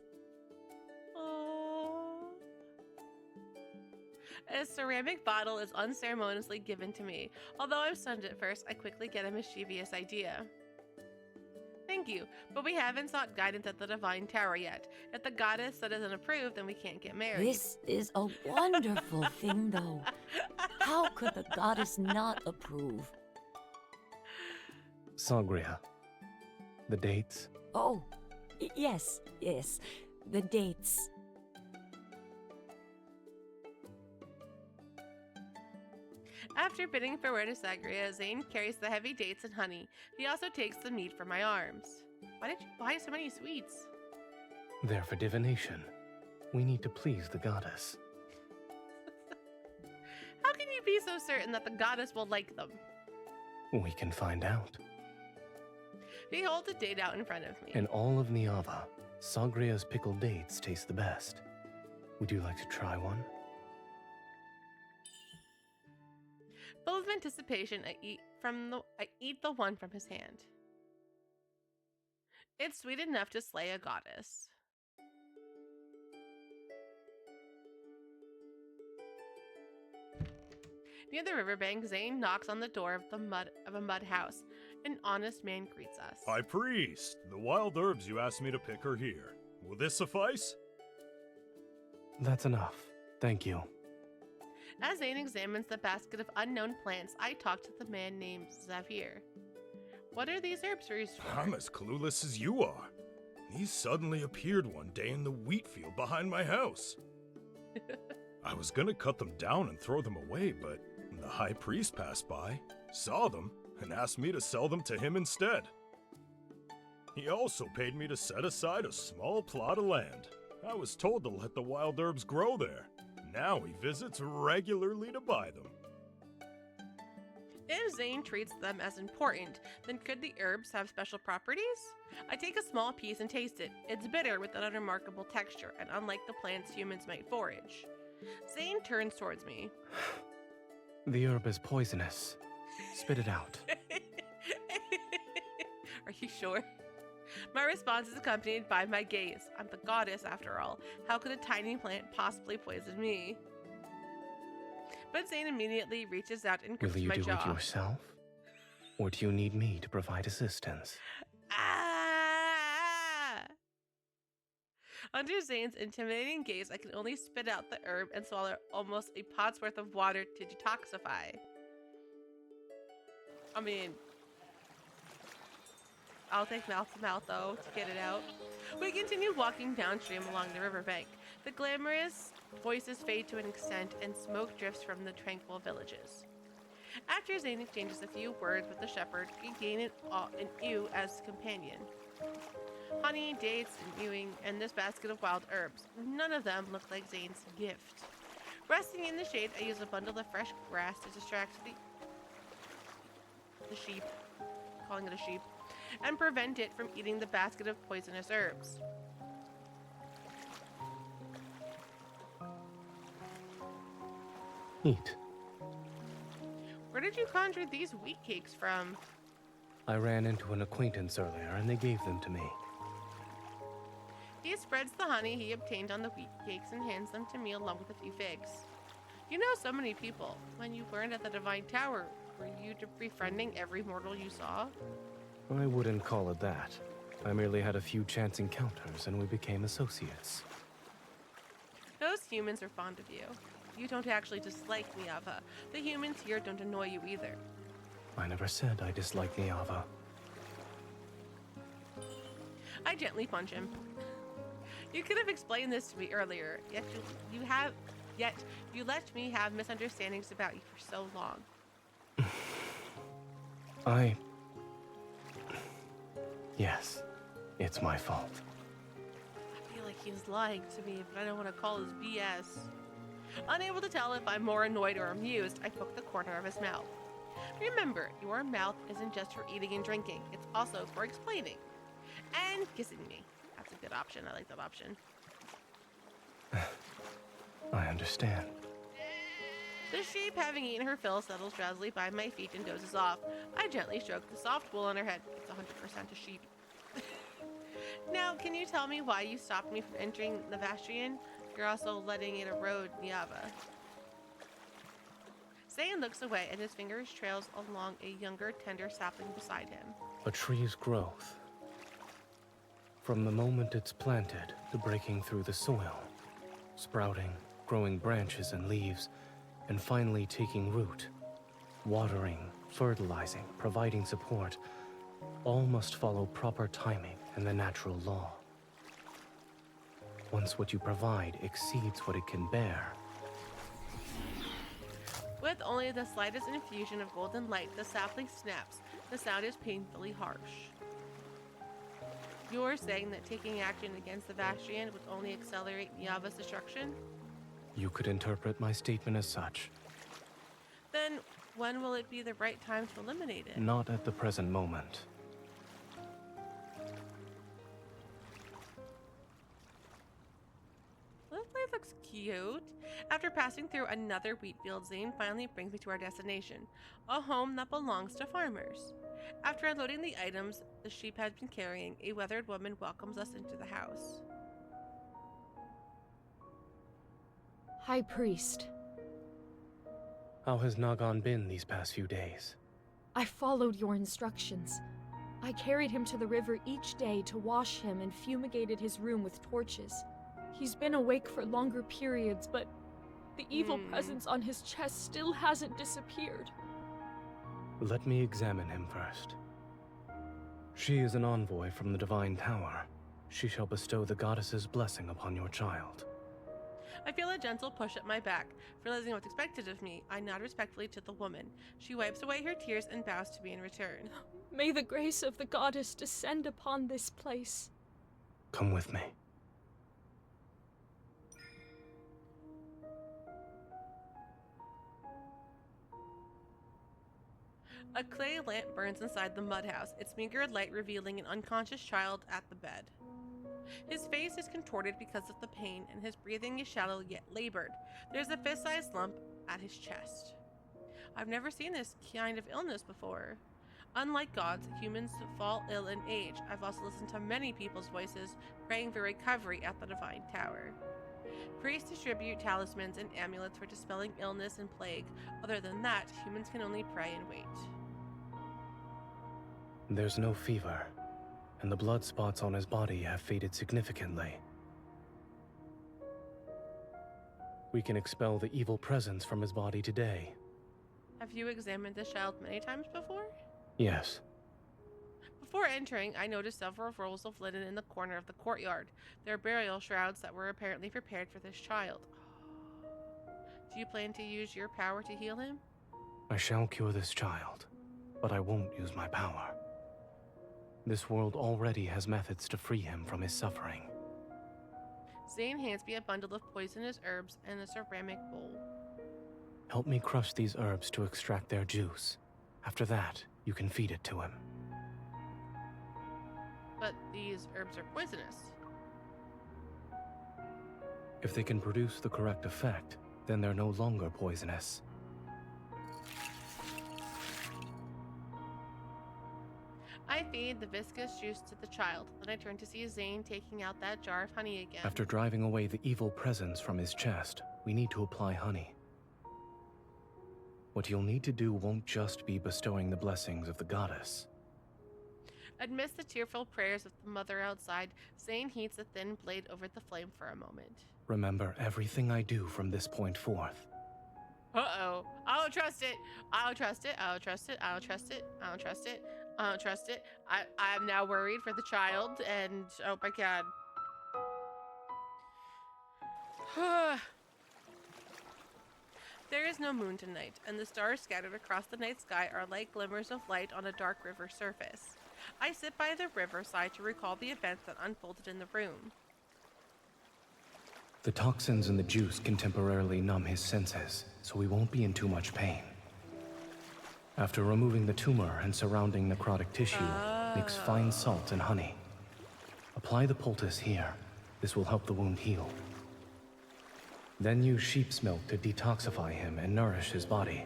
A ceramic bottle is unceremoniously given to me. Although I'm stunned at first, I quickly get a mischievous idea. Thank you, but we haven't sought guidance at the Divine Tower yet. If the goddess doesn't approve, then we can't get married. This is a wonderful thing, though. How could the goddess not approve? Sagria. The dates? Oh, yes, the dates. After bidding farewell to Sagria, Zayne carries the heavy dates and honey. He also takes the meat from my arms. Why did you buy so many sweets? They're for divination. We need to please the goddess. How can you be so certain that the goddess will like them? We can find out. He holds a date out in front of me. In all of Niava, Sagria's pickled dates taste the best. Would you like to try one? Full of anticipation, I eat the one from his hand. It's sweet enough to slay a goddess. Near the riverbank, Zayne knocks on the door of a mud house. An honest man greets us. High Priest, the wild herbs you asked me to pick are here. Will this suffice? That's enough. Thank you. As Zayne examines the basket of unknown plants, I talk to the man named Xavier. What are these herbs used for? I'm as clueless as you are. He suddenly appeared one day in the wheat field behind my house. I was gonna cut them down and throw them away, but the High Priest passed by, saw them, and asked me to sell them to him instead. He also paid me to set aside a small plot of land. I was told to let the wild herbs grow there. Now he visits regularly to buy them. If Zayne treats them as important, then could the herbs have special properties? I take a small piece and taste it. It's bitter with an unremarkable texture, and unlike the plants humans might forage. Zayne turns towards me. The herb is poisonous. Spit it out. Are you sure? My response is accompanied by my gaze. I'm the goddess, after all. How could a tiny plant possibly poison me? But Zayne immediately reaches out and grips Will you my do jaw. it yourself? Or do you need me to provide assistance? Ah! Under Zayne's intimidating gaze, I can only spit out the herb and swallow almost a pot's worth of water to detoxify. I mean, I'll take mouth to mouth though to get it out. We continue walking downstream along the riverbank. The glamorous voices fade to an extent and smoke drifts from the tranquil villages. After Zayne exchanges a few words with the shepherd, we gain an ewe as companion. Honey, dates, and ewing, and this basket of wild herbs. None of them look like Zayne's gift. Resting in the shade, I use a bundle of fresh grass to distract the sheep, calling it a sheep, and prevent it from eating the basket of poisonous herbs. Eat. Where did you conjure these wheat cakes from? I ran into an acquaintance earlier and they gave them to me. He spreads the honey he obtained on the wheat cakes and hands them to me along with a few figs. You know so many people. When you learned at the Divine Tower, were you befriending every mortal you saw? I wouldn't call it that. I merely had a few chance encounters and we became associates. Those humans are fond of you. You don't actually dislike Niava. The humans here don't annoy you either. I never said I disliked Niava. I gently punch him. You could have explained this to me earlier, yet you let me have misunderstandings about you for so long. Yes, it's my fault. I feel like he's lying to me, but I don't want to call his BS. Unable to tell if I'm more annoyed or amused, I poke the corner of his mouth. Remember, your mouth isn't just for eating and drinking, it's also for explaining. And kissing me. That's a good option. I like that option. I understand. The sheep, having eaten her fill, settles drowsily by my feet and dozes off. I gently stroke the soft wool on her head. It's 100% a sheep. Now, can you tell me why you stopped me from entering the Vastrian? You're also letting it erode Niava. Zayne looks away and his fingers trails along a younger, tender sapling beside him. A tree's growth. From the moment it's planted to breaking through the soil, sprouting, growing branches and leaves, and finally taking root, watering, fertilizing, providing support, all must follow proper timing and the natural law. Once what you provide exceeds what it can bear. With only the slightest infusion of golden light, the sapling snaps. The sound is painfully harsh. You're saying that taking action against the Vastrian would only accelerate Niava's destruction? You could interpret my statement as such. Then when will it be the right time to eliminate it? Not at the present moment. This place looks cute. After passing through another wheat field, Zayne finally brings me to our destination, a home that belongs to farmers. After unloading the items the sheep had been carrying, a weathered woman welcomes us into the house. High Priest, How has Nagan been these past few days? I followed your instructions. I carried him to the river each day to wash him and fumigated his room with torches. He's been awake for longer periods, but the evil presence on his chest still hasn't disappeared. Let me examine him first. She is an envoy from the Divine Tower. She shall bestow the goddess's blessing upon your child. I feel a gentle push at my back. Realizing what's expected of me, I nod respectfully to the woman. She wipes away her tears and bows to me in return. May the grace of the goddess descend upon this place. Come with me. A clay lamp burns inside the mud house, its meager light revealing an unconscious child at the bed. His face is contorted because of the pain, and his breathing is shallow yet labored. There's a fist-sized lump at his chest. I've never seen this kind of illness before. Unlike gods, humans fall ill in age. I've also listened to many people's voices praying for recovery at the Divine Tower. Priests distribute talismans and amulets for dispelling illness and plague. Other than that, humans can only pray and wait. There's no fever, and the blood spots on his body have faded significantly. We can expel the evil presence from his body today. Have you examined this child many times before? Yes. Before entering, I noticed several rolls of linen in the corner of the courtyard. They're burial shrouds that were apparently prepared for this child. Do you plan to use your power to heal him? I shall cure this child, but I won't use my power. This world already has methods to free him from his suffering. Zayne hands me a bundle of poisonous herbs and a ceramic bowl. Help me crush these herbs to extract their juice. After that, you can feed it to him. But these herbs are poisonous. If they can produce the correct effect, then they're no longer poisonous. I feed the viscous juice to the child, then I turn to see Zayne taking out that jar of honey again. After driving away the evil presence from his chest, we need to apply honey. What you'll need to do won't just be bestowing the blessings of the goddess. Amidst the tearful prayers of the mother outside, Zayne heats a thin blade over the flame for a moment. Remember everything I do from this point forth. Uh-oh. I don't trust it. I don't trust it. I don't trust it. I don't trust it. I don't trust it. I don't trust it. I'm now worried for the child, and oh my god. There is no moon tonight, and the stars scattered across the night sky are like glimmers of light on a dark river surface. I sit by the riverside to recall the events that unfolded in the room. The toxins in the juice can temporarily numb his senses, so he won't be in too much pain. After removing the tumor and surrounding necrotic tissue, mix fine salt and honey. Apply the poultice here. This will help the wound heal. Then use sheep's milk to detoxify him and nourish his body.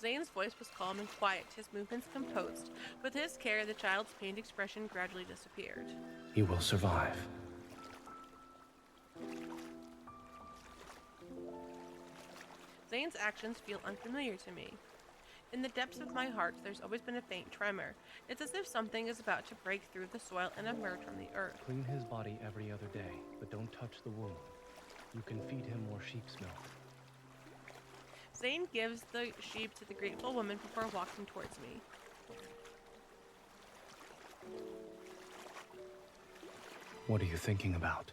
Zayne's voice was calm and quiet, his movements composed. With his care, the child's pained expression gradually disappeared. He will survive. Zayne's actions feel unfamiliar to me. In the depths of my heart, there's always been a faint tremor. It's as if something is about to break through the soil and emerge from the earth. Clean his body every other day, but don't touch the wound. You can feed him more sheep's milk. Zayne gives the sheep to the grateful woman before walking towards me. What are you thinking about?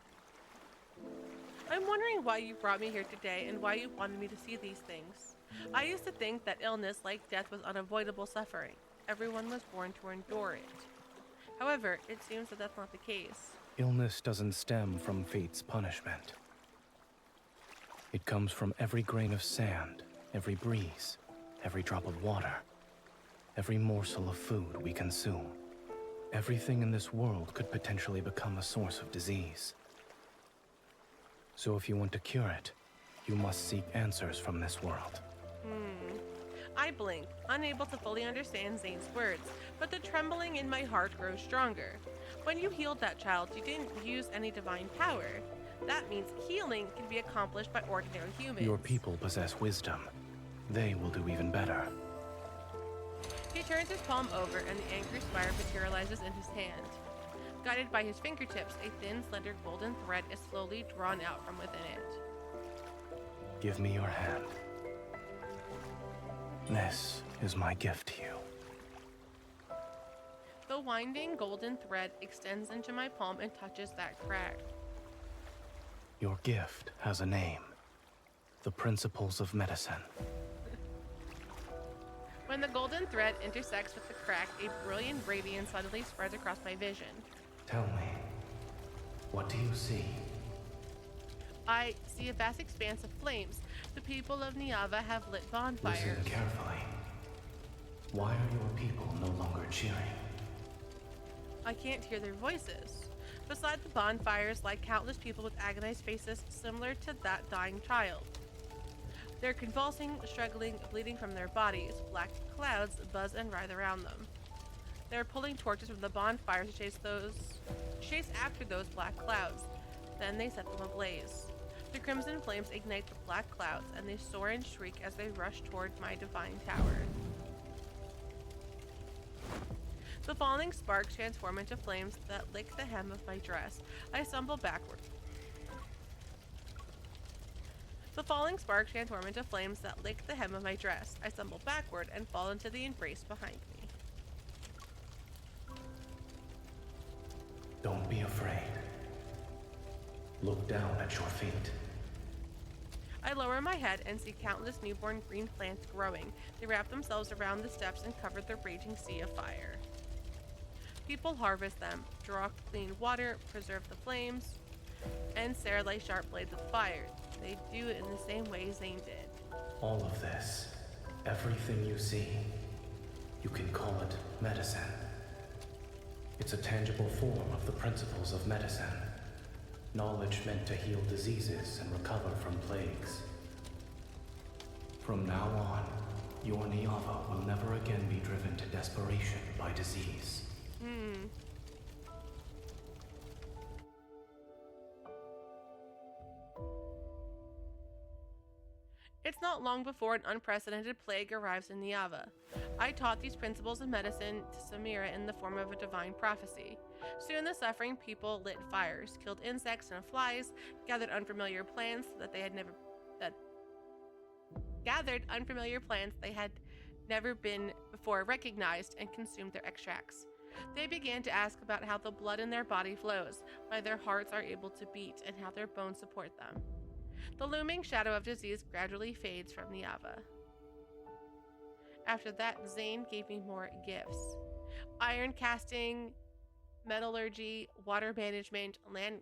I'm wondering why you brought me here today and why you wanted me to see these things. I used to think that illness, like death, was unavoidable suffering. Everyone was born to endure it. However, it seems that that's not the case. Illness doesn't stem from fate's punishment. It comes from every grain of sand, every breeze, every drop of water, every morsel of food we consume. Everything in this world could potentially become a source of disease. So if you want to cure it, you must seek answers from this world. I blink, unable to fully understand Zayne's words, but the trembling in my heart grows stronger. When you healed that child, you didn't use any divine power. That means healing can be accomplished by ordinary humans. Your people possess wisdom. They will do even better. He turns his palm over and the angry spire materializes in his hand. Guided by his fingertips, a thin, slender golden thread is slowly drawn out from within it. Give me your hand. This is my gift to you. The winding golden thread extends into my palm and touches that crack. Your gift has a name. The Principles of Medicine. When the golden thread intersects with the crack, a brilliant radiance suddenly spreads across my vision. Tell me, what do you see? I see a vast expanse of flames. The people of Niava have lit bonfires. Listen carefully. Why are your people no longer cheering? I can't hear their voices. Beside the bonfires lie countless people with agonized faces similar to that dying child. They're convulsing, struggling, bleeding from their bodies. Black clouds buzz and writhe around them. They're pulling torches from the bonfires to chase after those black clouds. Then they set them ablaze. The crimson flames ignite the black clouds, and they soar and shriek as they rush toward my divine tower. The falling sparks transform into flames that lick the hem of my dress. I stumble backward. The falling sparks transform into flames that lick the hem of my dress. I stumble backward and fall into the embrace behind me. Don't be afraid. Look down at your feet. I lower my head and see countless newborn green plants growing. They wrap themselves around the steps and cover the raging sea of fire. People harvest them, draw clean water, preserve the flames, and serrate sharp blades of fire. They do it in the same way Zayne did. All of this, everything you see, you can call it medicine. It's a tangible form of the principles of medicine. Knowledge meant to heal diseases and recover from plagues. From now on, your Niava will never again be driven to desperation by disease. It's not long before an unprecedented plague arrives in Niava. I taught these principles of medicine to Samira in the form of a divine prophecy. Soon the suffering people lit fires, killed insects and flies, gathered unfamiliar plants they had never been before recognized, and consumed their extracts. They began to ask about how the blood in their body flows, why their hearts are able to beat, and how their bones support them. The looming shadow of disease gradually fades from Niava. After that, Zayne gave me more gifts. Iron casting, metallurgy, water management, land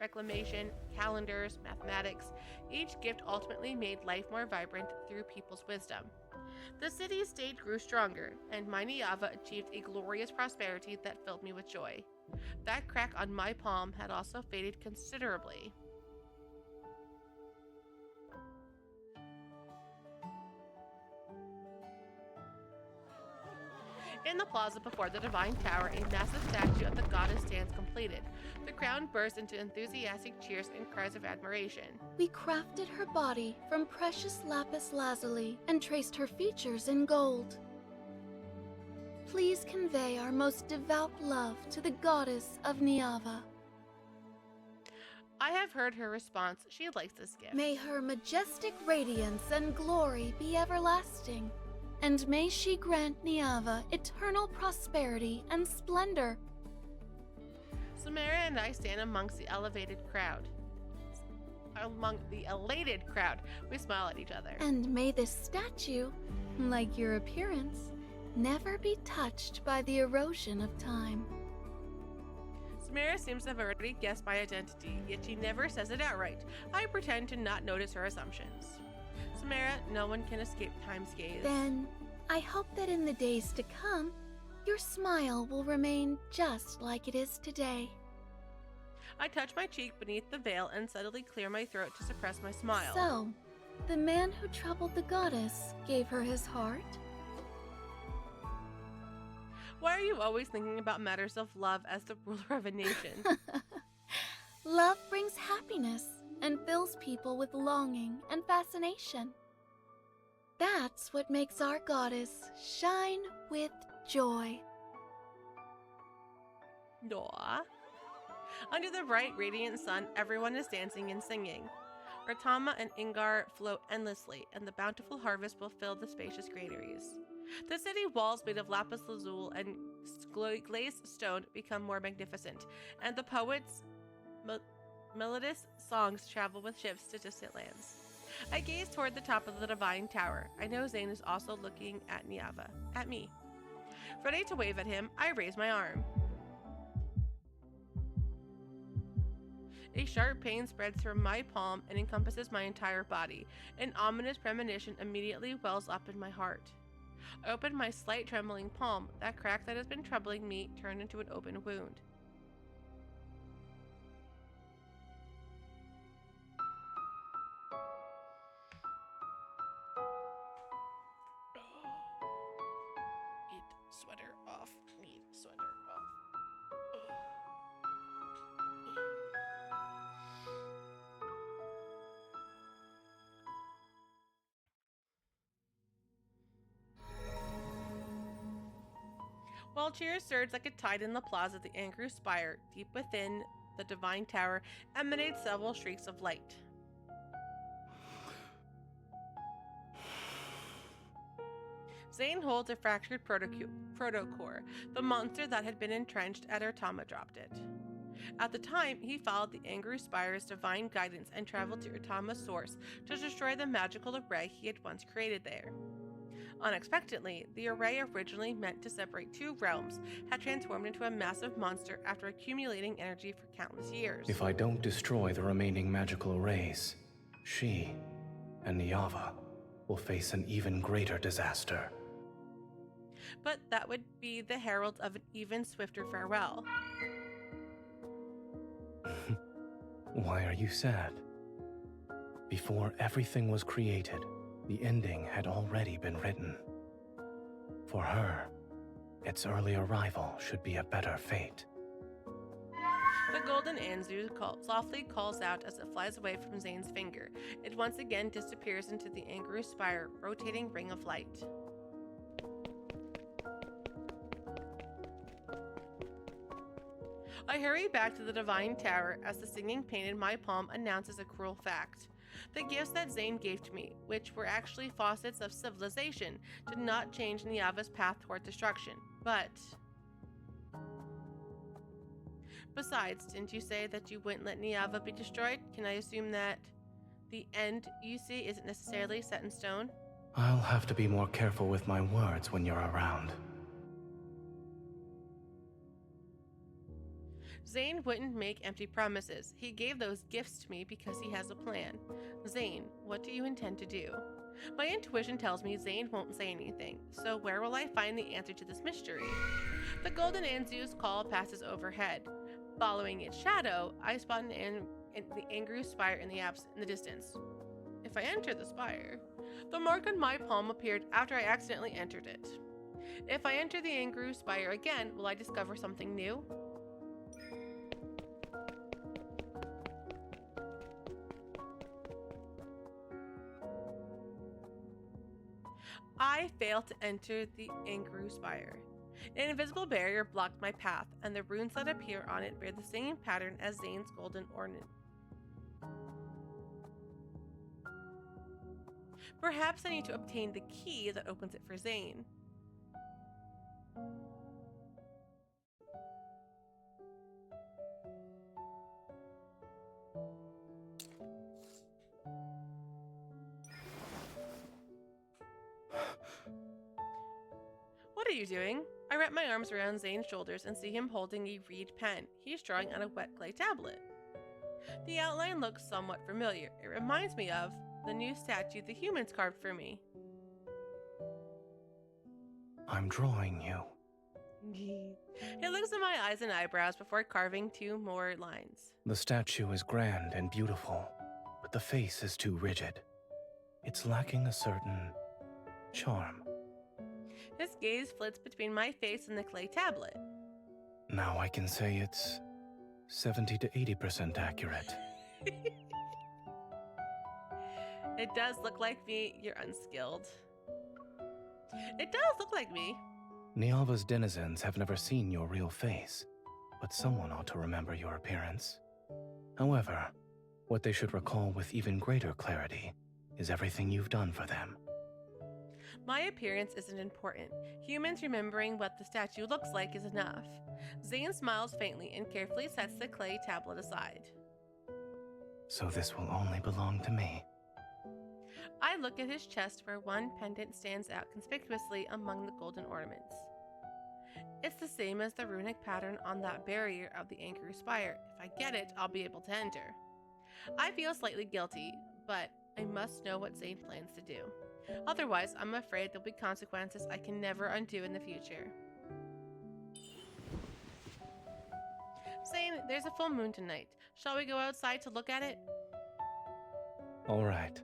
reclamation, calendars, mathematics. Each gift ultimately made life more vibrant through people's wisdom. The city-state grew stronger, and my Niava achieved a glorious prosperity that filled me with joy. That crack on my palm had also faded considerably. In the plaza before the Divine Tower, a massive statue of the goddess stands completed. The crowd bursts into enthusiastic cheers and cries of admiration. We crafted her body from precious lapis lazuli and traced her features in gold. Please convey our most devout love to the goddess of Niava. I have heard her response. She likes this gift. May her majestic radiance and glory be everlasting. And may she grant Niava eternal prosperity and splendor. Samara and I stand amongst the elevated crowd. Among the elated crowd, we smile at each other. And may this statue, like your appearance, never be touched by the erosion of time. Samara seems to have already guessed my identity, yet she never says it outright. I pretend to not notice her assumptions. Samara, no one can escape time's gaze. Then, I hope that in the days to come, your smile will remain just like it is today. I touch my cheek beneath the veil and suddenly clear my throat to suppress my smile. So, the man who troubled the goddess gave her his heart? Why are you always thinking about matters of love as the ruler of a nation? Love brings happiness and fills people with longing and fascination. That's what makes our goddess shine with joy. Aw. Under the bright, radiant sun, everyone is dancing and singing. Ratama and Ingar flow endlessly, and the bountiful harvest will fill the spacious granaries. The city walls made of lapis lazuli and glazed stone become more magnificent, and the poets' melodious songs travel with ships to distant lands. I gaze toward the top of the Divine Tower. I know Zayne is also looking at Niava, at me. Ready to wave at him, I raise my arm. A sharp pain spreads from my palm and encompasses my entire body. An ominous premonition immediately wells up in my heart. I opened my slight trembling palm. That crack that has been troubling me turned into an open wound. Need sweater off. Need sweater off. While cheers surged like a tide in the plaza, the angry spire, deep within the divine tower, emanated several streaks of light. Zayne holds a fractured protocore, the monster that had been entrenched at Urtama dropped it. At the time, he followed the angry spire's divine guidance and traveled to Urtama's source to destroy the magical array he had once created there. Unexpectedly, the array originally meant to separate two realms had transformed into a massive monster after accumulating energy for countless years. If I don't destroy the remaining magical arrays, she and Niava will face an even greater disaster. But that would be the herald of an even swifter farewell. Why are you sad? Before everything was created, the ending had already been written. For her, its early arrival should be a better fate. The golden Anzu softly calls out as it flies away from Zayne's finger. It once again disappears into the angry spire, rotating ring of light. I hurry back to the divine tower as the singing pain in my palm announces a cruel fact. The gifts that Zayne gave to me, which were actually faucets of civilization, did not change Niava's path toward destruction, but... Besides, didn't you say that you wouldn't let Niava be destroyed? Can I assume that the end you see isn't necessarily set in stone? I'll have to be more careful with my words when you're around. Zayne wouldn't make empty promises. He gave those gifts to me because he has a plan. Zayne, what do you intend to do? My intuition tells me Zayne won't say anything, so where will I find the answer to this mystery? The golden Anzu's call passes overhead. Following its shadow, I spot the angry spire in the distance. If I enter the spire, the mark on my palm appeared after I accidentally entered it. If I enter the angry spire again, will I discover something new? I failed to enter the angry spire. An invisible barrier blocked my path, and the runes that appear on it bear the same pattern as Zayne's golden ornament. Perhaps I need to obtain the key that opens it for Zayne. What are you doing? I wrap my arms around Zayne's shoulders and see him holding a reed pen. He's drawing on a wet clay tablet. The outline looks somewhat familiar. It reminds me of the new statue the humans carved for me. I'm drawing you. He looks at my eyes and eyebrows before carving two more lines. The statue is grand and beautiful, but the face is too rigid. It's lacking a certain charm. His gaze flits between my face and the clay tablet. Now I can say it's 70 to 80% accurate. It does look like me. You're unskilled. It does look like me. Niava's denizens have never seen your real face, but someone ought to remember your appearance. However, what they should recall with even greater clarity is everything you've done for them. My appearance isn't important. Humans remembering what the statue looks like is enough. Zayne smiles faintly and carefully sets the clay tablet aside. So this will only belong to me. I look at his chest where one pendant stands out conspicuously among the golden ornaments. It's the same as the runic pattern on that barrier of the angry spire. If I get it, I'll be able to enter. I feel slightly guilty, but I must know what Zayne plans to do. Otherwise, I'm afraid there'll be consequences I can never undo in the future. Zayne, there's a full moon tonight. Shall we go outside to look at it? All right.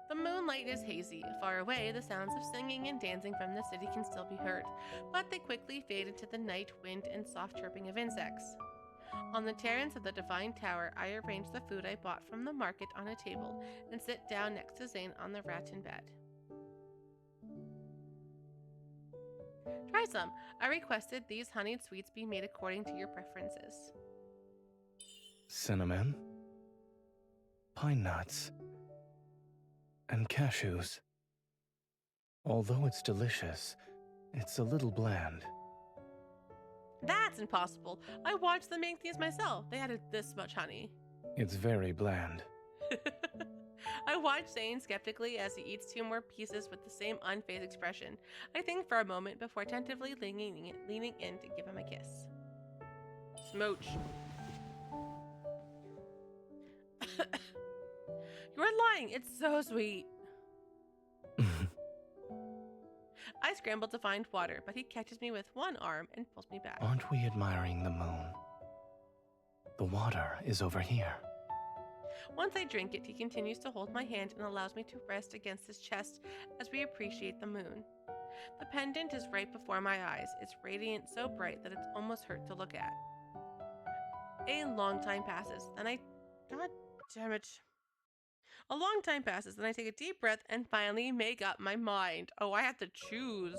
The moonlight is hazy. Far away, the sounds of singing and dancing from the city can still be heard, but they quickly fade into the night wind and soft chirping of insects. On the terrace of the Divine Tower, I arrange the food I bought from the market on a table and sit down next to Zayne on the rattan bed. Try some. I requested these honeyed sweets be made according to your preferences. Cinnamon, pine nuts, and cashews. Although it's delicious, it's a little bland. That's impossible. I watched them make these myself. They added this much honey. It's very bland. I watch Zayne skeptically as he eats 2 more pieces with the same unfazed expression. I think for a moment before tentatively leaning in to give him a kiss. Smooch. You're lying. It's so sweet. I scramble to find water, but he catches me with one arm and pulls me back. Aren't we admiring the moon? The water is over here. Once I drink it, he continues to hold my hand and allows me to rest against his chest as we appreciate the moon. The pendant is right before my eyes, its radiance so bright that it almost hurts to look at. A long time passes, and God damn it. A long time passes, and I take a deep breath and finally make up my mind. Oh, I have to choose.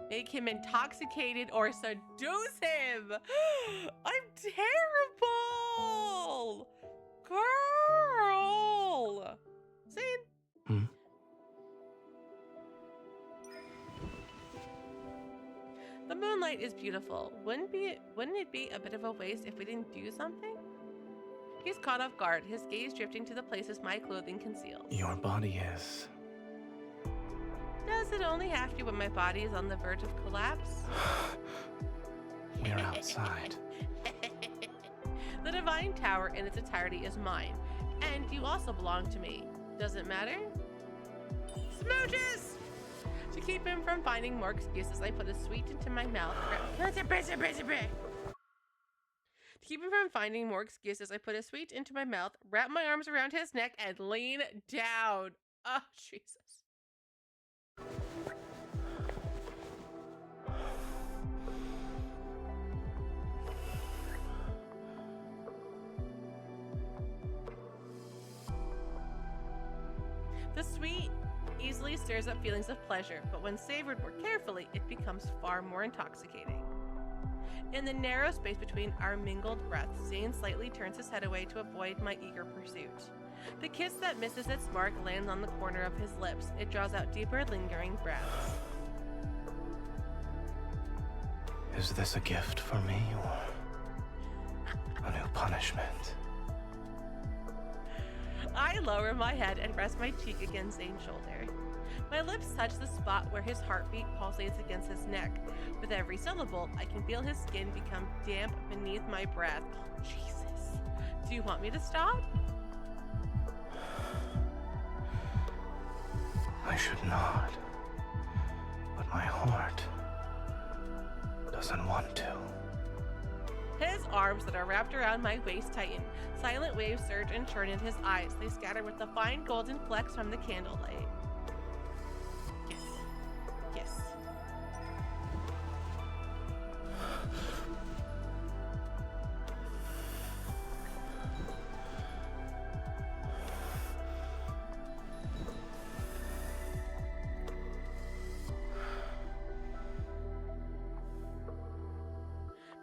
Make him intoxicated or seduce him. I'm terrible. Girl. Zayne. The moonlight is beautiful. Wouldn't it be a bit of a waste if we didn't do something? He's caught off guard, his gaze drifting to the places my clothing conceals. Your body is... Does it only have to be when my body is on the verge of collapse? We're outside. The Divine Tower in its entirety is mine, and you also belong to me. Does it matter? Smooches! To keep him from finding more excuses, I put a sweet into my mouth. To keep him from finding more excuses, I put a sweet into my mouth, wrap my arms around his neck, and lean down. Oh, Jesus. The sweet easily stirs up feelings of pleasure, but when savored more carefully, it becomes far more intoxicating. In the narrow space between our mingled breaths, Zayne slightly turns his head away to avoid my eager pursuit. The kiss that misses its mark lands on the corner of his lips. It draws out deeper, lingering breaths. Is this a gift for me, or a new punishment? I lower my head and rest my cheek against Zayne's shoulder. My lips touch the spot where his heartbeat pulsates against his neck. With every syllable, I can feel his skin become damp beneath my breath. Oh, Jesus. Do you want me to stop? I should not. But my heart doesn't want to. His arms that are wrapped around my waist tighten. Silent waves surge and churn in his eyes. They scatter with the fine golden flecks from the candlelight. Kiss. Kiss.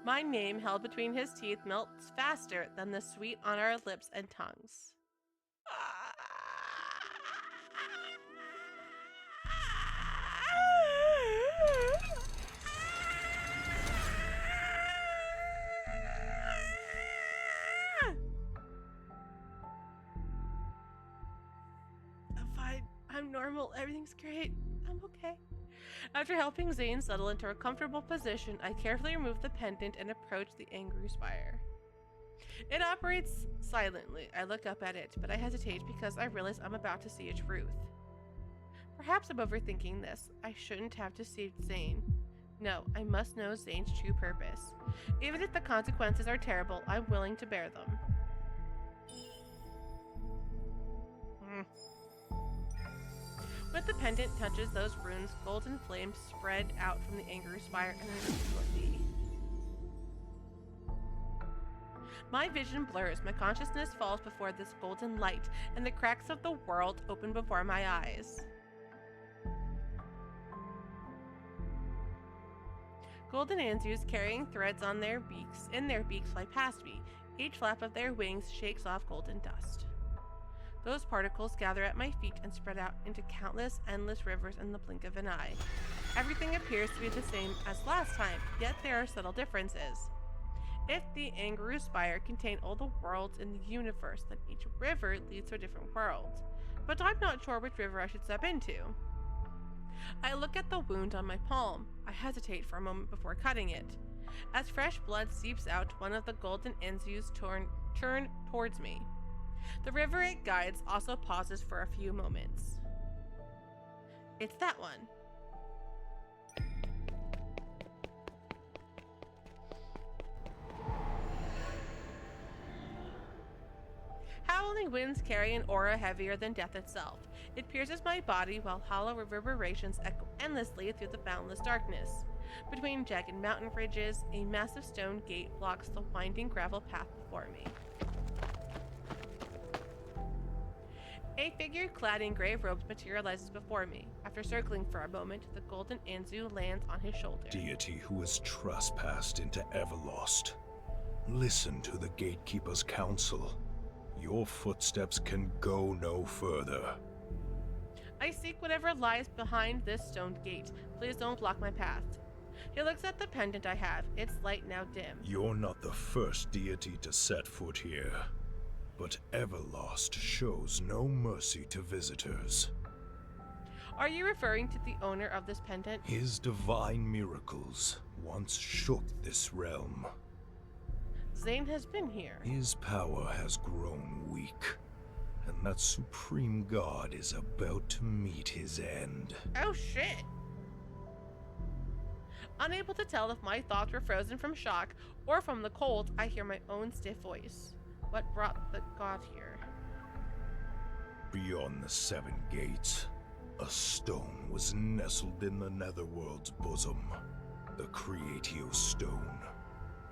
My name held between his teeth melts faster than the sweet on our lips and tongues. I'm fine. I'm normal. Everything's great. I'm okay. After helping Zayne settle into a comfortable position, I carefully remove the pendant and approach the angry spire. It operates silently. I look up at it, but I hesitate because I realize I'm about to see a truth. Perhaps I'm overthinking this. I shouldn't have deceived Zayne. No, I must know Zayne's true purpose. Even if the consequences are terrible, I'm willing to bear them. When the pendant touches those runes, golden flames spread out from the angry spire and envelop me. My vision blurs, my consciousness falls before this golden light, and the cracks of the world open before my eyes. Golden Anzus carrying threads on their beaks, fly past me. Each flap of their wings shakes off golden dust. Those particles gather at my feet and spread out into countless, endless rivers in the blink of an eye. Everything appears to be the same as last time, yet there are subtle differences. If the Angaru Spire contained all the worlds in the universe, then each river leads to a different world. But I'm not sure which river I should step into. I look at the wound on my palm. I hesitate for a moment before cutting it. As fresh blood seeps out, one of the golden Anzus turn towards me. The river it guides also pauses for a few moments. It's that one. Howling winds carry an aura heavier than death itself. It pierces my body while hollow reverberations echo endlessly through the boundless darkness. Between jagged mountain ridges, a massive stone gate blocks the winding gravel path before me. A figure clad in gray robes materializes before me. After circling for a moment, the golden Anzu lands on his shoulder. Deity who has trespassed into Everlost, listen to the Gatekeeper's counsel. Your footsteps can go no further. I seek whatever lies behind this stone gate. Please don't block my path. He looks at the pendant I have, its light now dim. You're not the first deity to set foot here, but Everlost shows no mercy to visitors. Are you referring to the owner of this pendant? His divine miracles once shook this realm. Zayne has been here. His power has grown weak, and that supreme god is about to meet his end. Oh shit! Unable to tell if my thoughts were frozen from shock or from the cold, I hear my own stiff voice. What brought the god here? Beyond the seven gates, a stone was nestled in the Netherworld's bosom. The Creatio Stone.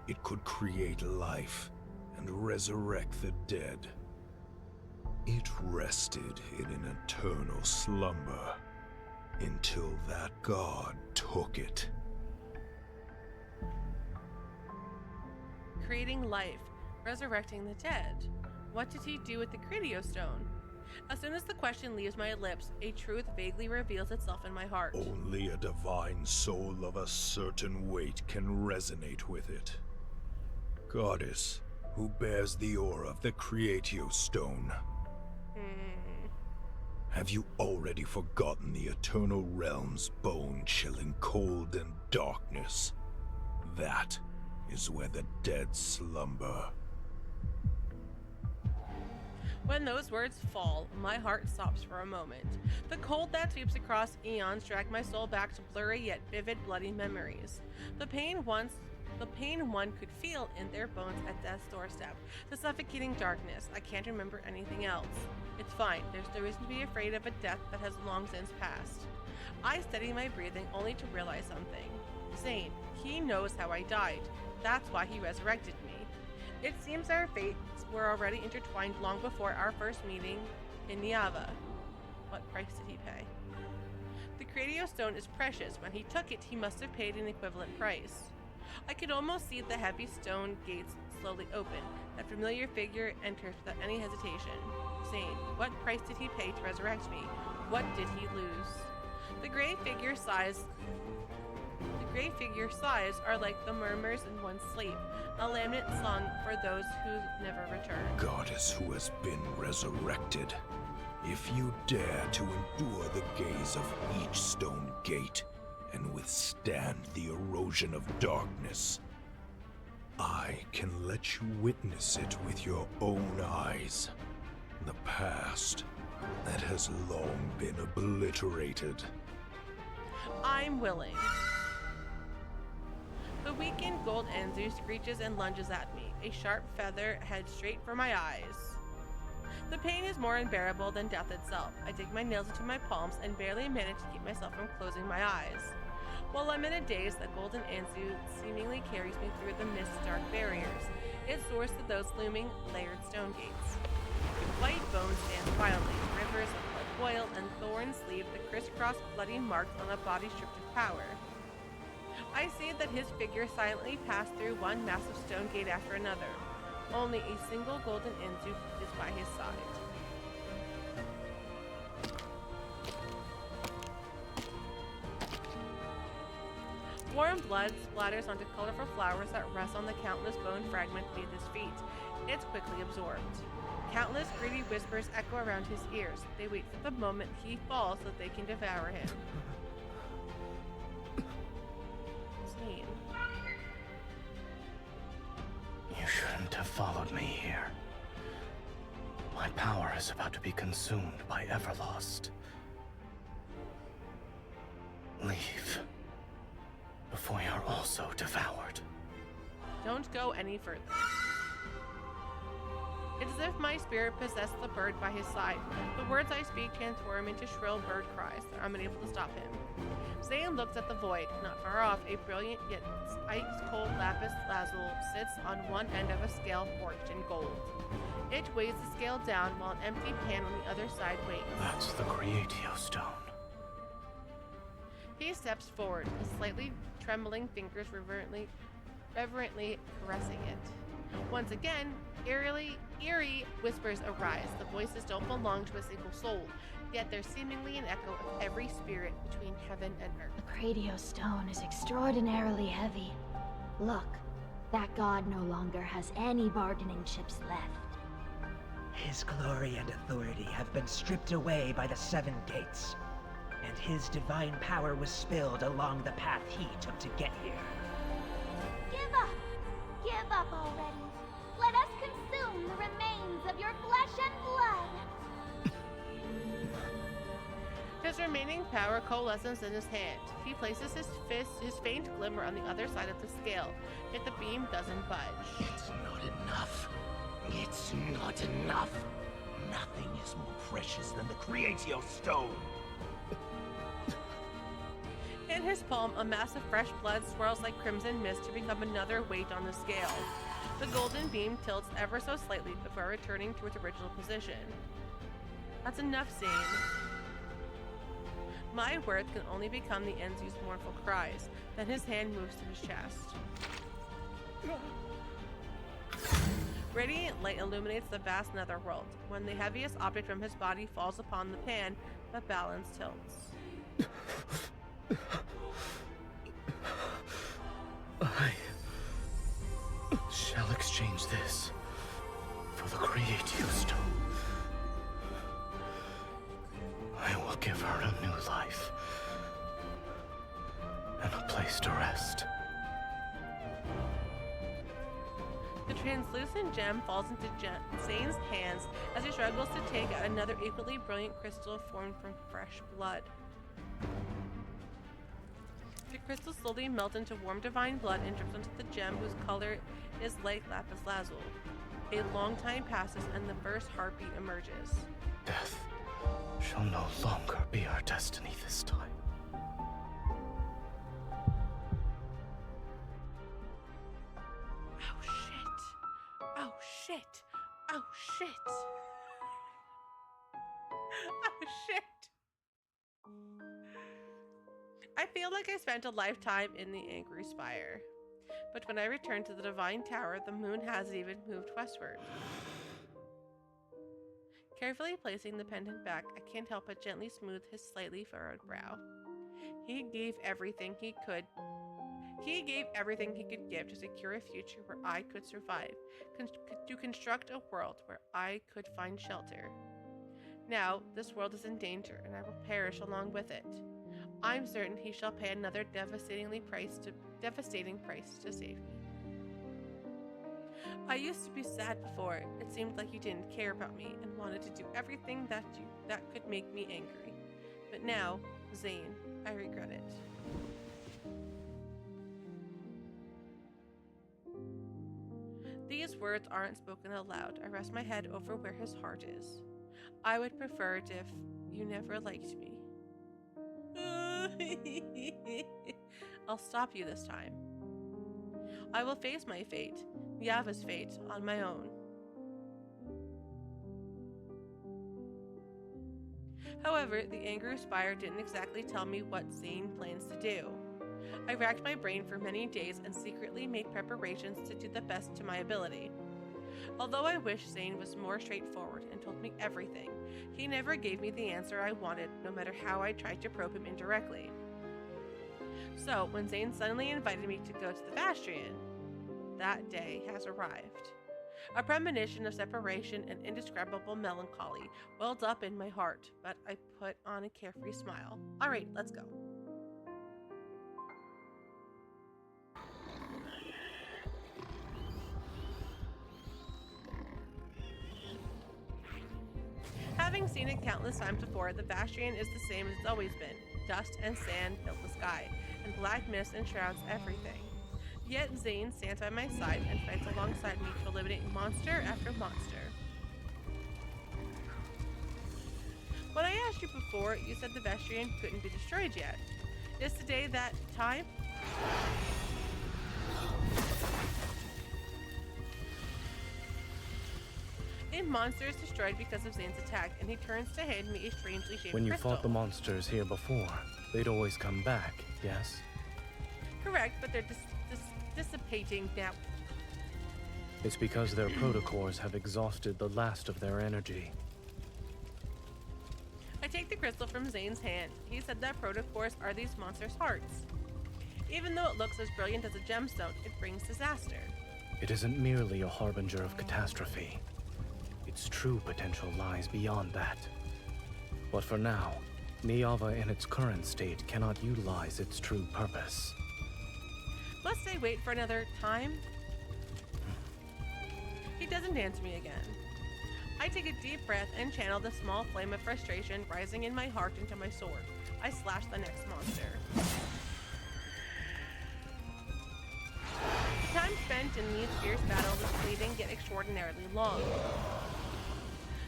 It could create life and resurrect the dead. It rested in an eternal slumber until that god took it. Creating life, resurrecting the dead. What did he do with the Creatio Stone? As soon as the question leaves my lips, a truth vaguely reveals itself in my heart. Only a divine soul of a certain weight can resonate with it. Goddess, who bears the aura of the Creatio Stone. Have you already forgotten the eternal realm's bone-chilling cold and darkness? That is where the dead slumber. When those words fall, my heart stops for a moment. The cold that sweeps across eons drags my soul back to blurry yet vivid bloody memories. The pain one could feel in their bones at death's doorstep. The suffocating darkness. I can't remember anything else. It's fine. There's no reason to be afraid of a death that has long since passed. I steady my breathing only to realize something. Zayne, he knows how I died. That's why he resurrected me. It seems our fates were already intertwined long before our first meeting in Niava. What price did he pay? The Creatio Stone is precious. When he took it, he must have paid an equivalent price. I could almost see the heavy stone gates slowly open. That familiar figure enters without any hesitation. Zayne, what price did he pay to resurrect me? What did he lose? The gray figure sighs are like the murmurs in one's sleep, a lament sung for those who never return. Goddess who has been resurrected, if you dare to endure the gaze of each stone gate and withstand the erosion of darkness, I can let you witness it with your own eyes. The past that has long been obliterated. I'm willing. The weakened gold Enzu screeches and lunges at me, a sharp feather head straight for my eyes. The pain is more unbearable than death itself. I dig my nails into my palms and barely manage to keep myself from closing my eyes. While I'm in a daze, the golden Enzu seemingly carries me through the mist's dark barriers. It soars to those looming, layered stone gates. White bones stand violently, rivers of blood boil, and thorns leave the crisscross bloody marks on a body stripped of power. I see that his figure silently passed through one massive stone gate after another. Only a single golden Enzu is by his side. Warm blood splatters onto colorful flowers that rest on the countless bone fragments beneath his feet. It's quickly absorbed. Countless greedy whispers echo around his ears. They wait for the moment he falls so they can devour him. Zayne. You shouldn't have followed me here. My power is about to be consumed by Everlost. Leave. Before you're also devoured. Don't go any further. It's as if my spirit possessed the bird by his side. The words I speak transform into shrill bird cries that I'm unable to stop him. Zayne looks at the void. Not far off, a brilliant yet ice-cold lapis lazuli sits on one end of a scale forged in gold. It weighs the scale down while an empty pan on the other side waits. That's the Creatio Stone. He steps forward, his slightly trembling fingers reverently caressing it. Once again, eerie whispers arise. The voices don't belong to a single soul, yet they're seemingly an echo of every spirit between heaven and earth. The Creatio Stone is extraordinarily heavy. Look, that god no longer has any bargaining chips left. His glory and authority have been stripped away by the Seven Gates, and his divine power was spilled along the path he took to get here. Give up! Give up already! Let us consume the remains of your flesh and blood! His remaining power coalesces in his hand. He places his faint glimmer on the other side of the scale, yet the beam doesn't budge. It's not enough. It's not enough. Nothing is more precious than the Creatio Stone. In his palm, a mass of fresh blood swirls like crimson mist to become another weight on the scale. The golden beam tilts ever so slightly before returning to its original position. That's enough, Zayne. My worth can only become the Enzu's mournful cries. Then his hand moves to his chest. Radiant light illuminates the vast netherworld. When the heaviest object from his body falls upon the pan, the balance tilts. I shall exchange this for the Creatio Stone. I will give her a new life and a place to rest. The translucent gem falls into Zayne's hands as he struggles to take out another equally brilliant crystal formed from fresh blood. The crystal slowly melts into warm divine blood and drips onto the gem whose color is like lapis lazuli. A long time passes and the first heartbeat emerges. Death shall no longer be our destiny this time. Oh shit! Oh shit! Oh shit! Oh shit! I feel like I spent a lifetime in the Angry Spire. But when I return to the Divine Tower, the moon hasn't even moved westward. Carefully placing the pendant back, I can't help but gently smooth his slightly furrowed brow. He gave everything he could. He gave everything he could give to secure a future where I could survive, to construct a world where I could find shelter. Now, this world is in danger, and I will perish along with it. I'm certain he shall pay another devastating price to save me. I used to be sad before. It seemed like you didn't care about me and wanted to do everything that could make me angry. But now, Zayne, I regret it. These words aren't spoken aloud. I rest my head over where his heart is. I would prefer it if you never liked me. I'll stop you this time. I will face my fate, Yava's fate, on my own. However, the Angry Spire didn't exactly tell me what Zayne plans to do. I racked my brain for many days and secretly made preparations to do the best to my ability. Although I wish Zayne was more straightforward and told me everything, he never gave me the answer I wanted, no matter how I tried to probe him indirectly. So, when Zayne suddenly invited me to go to the Vastrian, that day has arrived. A premonition of separation and indescribable melancholy welled up in my heart, but I put on a carefree smile. Alright, let's go. Having seen it countless times before, the Vastrian is the same as it's always been. Dust and sand fill the sky, and black mist enshrouds everything. Yet Zayne stands by my side and fights alongside me to eliminate monster after monster. When I asked you before, you said the Vastrian couldn't be destroyed yet. Is today that time? A monster is destroyed because of Zayne's attack, and he turns to hand me a strangely shaped When you crystal. fought the monsters here before, they'd always come back, yes? Correct, but they're dissipating now. It's because their protocors have exhausted the last of their energy. I take the crystal from Zayne's hand. He said that protocors are these monsters' hearts. Even though it looks as brilliant as a gemstone, it brings disaster. It isn't merely a harbinger of catastrophe. Its true potential lies beyond that. But for now, Niava in its current state cannot utilize its true purpose. Must I wait for another time? He doesn't answer me again. I take a deep breath and channel the small flame of frustration rising in my heart into my sword. I slash the next monster. The time spent in these fierce battles is fleeting yet extraordinarily long.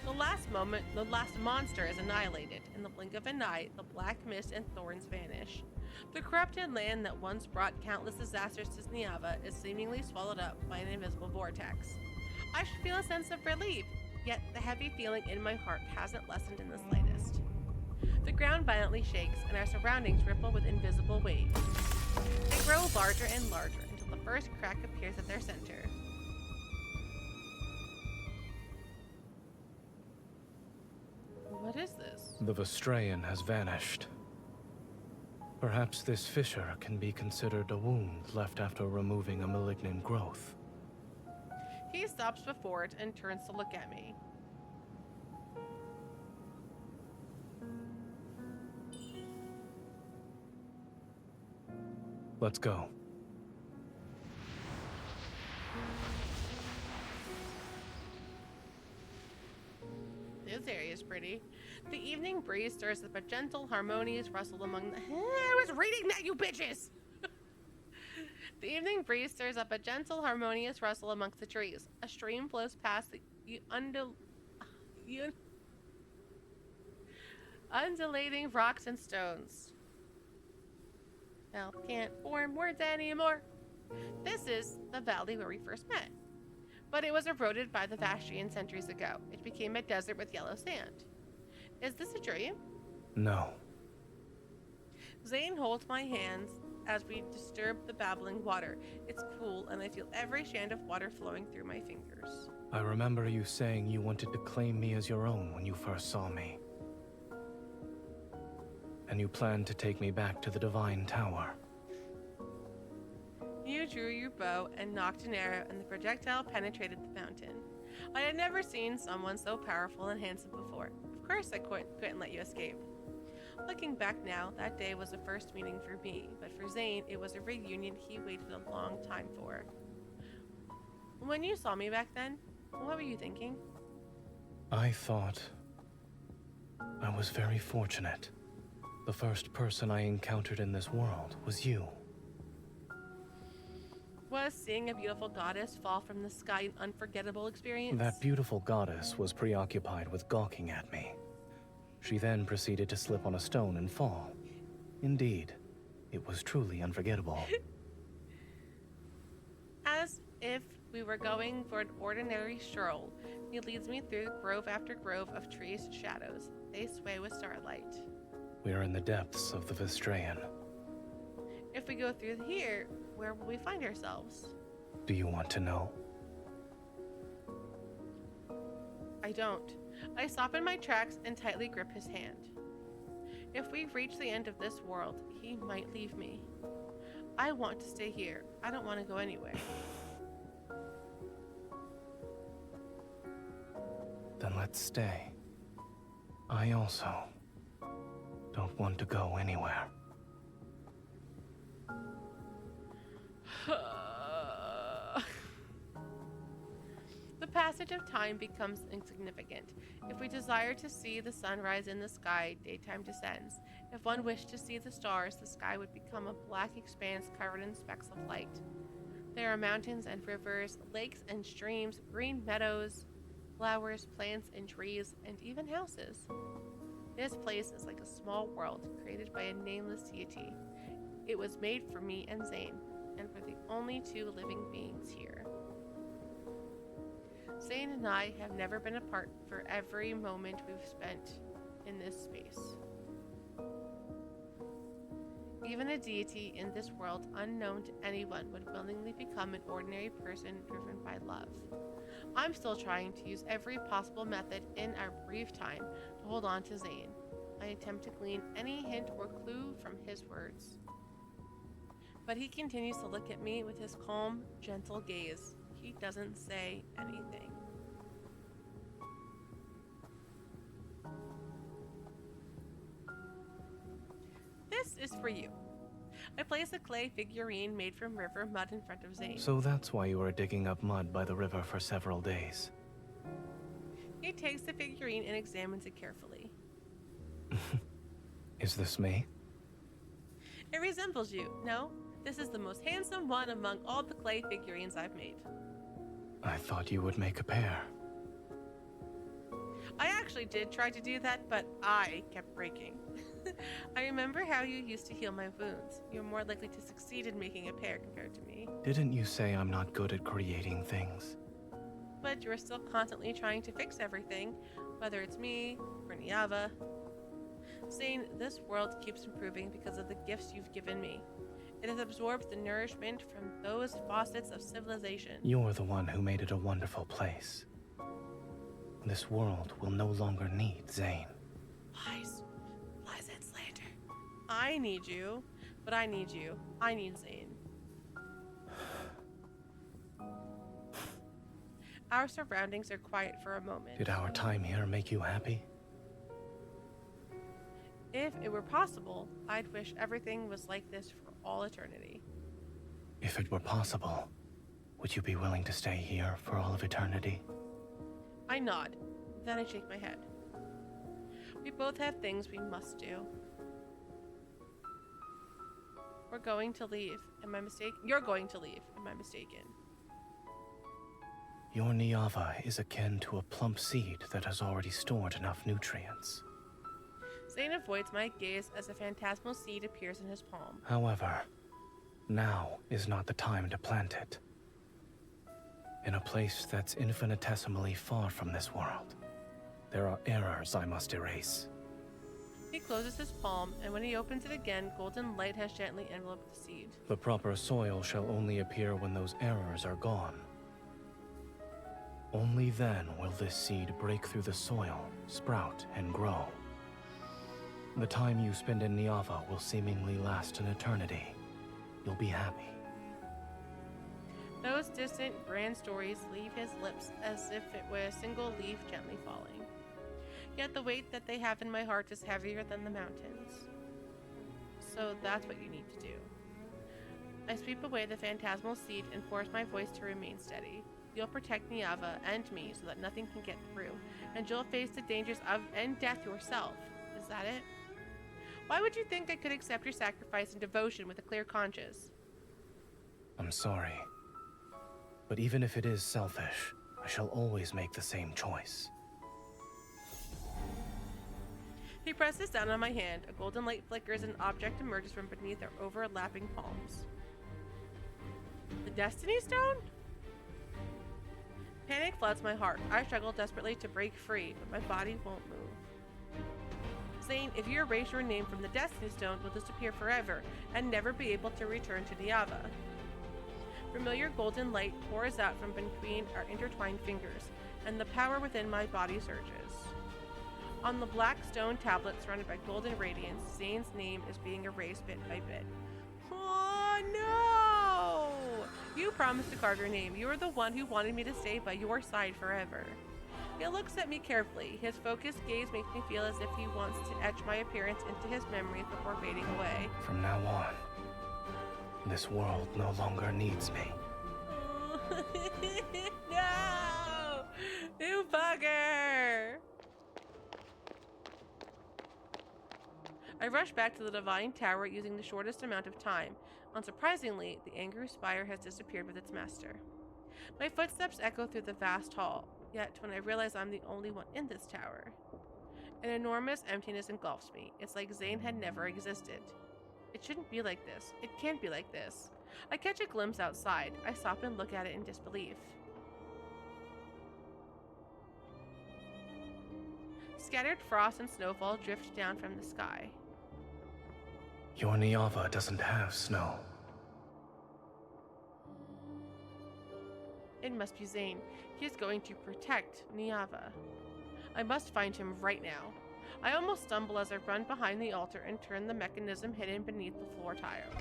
The last monster is annihilated. In the blink of an eye, the black mist and thorns vanish. The corrupted land that once brought countless disasters to Niava is seemingly swallowed up by an invisible vortex. I should feel a sense of relief, yet the heavy feeling in my heart hasn't lessened in the slightest. The ground violently shakes, and our surroundings ripple with invisible waves. They grow larger and larger until the first crack appears at their center. What is this? The Vastrayan has vanished. Perhaps this fissure can be considered a wound left after removing a malignant growth. He stops before it and turns to look at me. Let's go. This area is pretty. The evening breeze stirs up a gentle, harmonious rustle among the... I was reading that, you bitches! The evening breeze stirs up a gentle, harmonious rustle amongst the trees. A stream flows past the undulating rocks and stones. Well, can't form words anymore. This is the valley where we first met. But it was eroded by the Vastrian centuries ago. It became a desert with yellow sand. Is this a dream? No. Zayne holds my hands as we disturb the babbling water. It's cool, and I feel every strand of water flowing through my fingers. I remember you saying you wanted to claim me as your own when you first saw me. And you planned to take me back to the Divine Tower. You drew your bow and knocked an arrow, and the projectile penetrated the fountain. I had never seen someone so powerful and handsome before. Of course I couldn't let you escape. Looking back now, that day was a first meeting for me, but for Zayne, it was a reunion he waited a long time for. When you saw me back then, what were you thinking? I thought I was very fortunate. The first person I encountered in this world was you. Was seeing a beautiful goddess fall from the sky an unforgettable experience? That beautiful goddess was preoccupied with gawking at me. She then proceeded to slip on a stone and fall. Indeed, it was truly unforgettable. As if we were going for an ordinary stroll, he leads me through grove after grove of trees and shadows. They sway with starlight. We are in the depths of the Vestrayan. If we go through here, where will we find ourselves? Do you want to know? I don't. I stop in my tracks and tightly grip his hand. If we reach the end of this world, he might leave me. I want to stay here. I don't want to go anywhere. Then let's stay. I also don't want to go anywhere. The passage of time becomes insignificant. If we desire to see the sunrise in the sky, daytime descends. If one wished to see the stars, the sky would become a black expanse covered in specks of light. There are mountains and rivers, lakes and streams, green meadows, flowers, plants and trees, and even houses. This place is like a small world created by a nameless deity. It was made for me and Zayne, and we're the only two living beings here. Zayne and I have never been apart for every moment we've spent in this space. Even a deity in this world unknown to anyone would willingly become an ordinary person driven by love. I'm still trying to use every possible method in our brief time to hold on to Zayne. I attempt to glean any hint or clue from his words. But he continues to look at me with his calm, gentle gaze. He doesn't say anything. This is for you. I place a clay figurine made from river mud in front of Zayne. So that's why you were digging up mud by the river for several days. He takes the figurine and examines it carefully. Is this me? It resembles you, no? This is the most handsome one among all the clay figurines I've made. I thought you would make a pair. I actually did try to do that, but I kept breaking. I remember how you used to heal my wounds. You're more likely to succeed in making a pair compared to me. Didn't you say I'm not good at creating things? But you're still constantly trying to fix everything, whether it's me or Niava. Zayne, this world keeps improving because of the gifts you've given me. It has absorbed the nourishment from those faucets of civilization. You're the one who made it a wonderful place. This world will no longer need Zayne. Lies and slander. I need you, but I need you. I need Zayne. Our surroundings are quiet for a moment. Did our time here make you happy? If it were possible, I'd wish everything was like this for all eternity. If it were possible, would you be willing to stay here for all of eternity? I nod, then I shake my head. We both have things we must do. We're going to leave. Am I mistaken? You're going to leave. Am I mistaken? Your Niava is akin to a plump seed that has already stored enough nutrients. Zayne avoids my gaze as a phantasmal seed appears in his palm. However, now is not the time to plant it. In a place that's infinitesimally far from this world, there are errors I must erase. He closes his palm, and when he opens it again, golden light has gently enveloped the seed. The proper soil shall only appear when those errors are gone. Only then will this seed break through the soil, sprout, and grow. The time you spend in Niava will seemingly last an eternity. You'll be happy. Those distant, grand stories leave his lips as if it were a single leaf gently falling. Yet the weight that they have in my heart is heavier than the mountains. So that's what you need to do. I sweep away the phantasmal seed and force my voice to remain steady. you'll protect Niava and me so that nothing can get through, and you'll face the dangers of and death yourself. Is that it? Why would you think I could accept your sacrifice and devotion with a clear conscience? I'm sorry. But even if it is selfish, I shall always make the same choice. He presses down on my hand. A golden light flickers and an object emerges from beneath our overlapping palms. The Destiny Stone? Panic floods my heart. I struggle desperately to break free, but my body won't move. Zayne, if you erase your name from the Destiny Stone, will disappear forever and never be able to return to Niava. Familiar golden light pours out from between our intertwined fingers, and the power within my body surges. On the black stone tablet surrounded by golden radiance, Zayne's name is being erased bit by bit. Oh no! You promised to carve your name. You were the one who wanted me to stay by your side forever. He looks at me carefully. His focused gaze makes me feel as if he wants to etch my appearance into his memories before fading away. From now on, this world no longer needs me. No! You bugger! I rush back to the Divine Tower using the shortest amount of time. Unsurprisingly, the angry spire has disappeared with its master. My footsteps echo through the vast hall, yet when I realize I'm the only one in this tower, an enormous emptiness engulfs me. It's like Zayne had never existed. It shouldn't be like this. It can't be like this. I catch a glimpse outside. I stop and look at it in disbelief. Scattered frost and snowfall drift down from the sky. Your Niava doesn't have snow. It must be Zayne. He is going to protect Niava. I must find him right now. I almost stumble as I run behind the altar and turn the mechanism hidden beneath the floor tiles.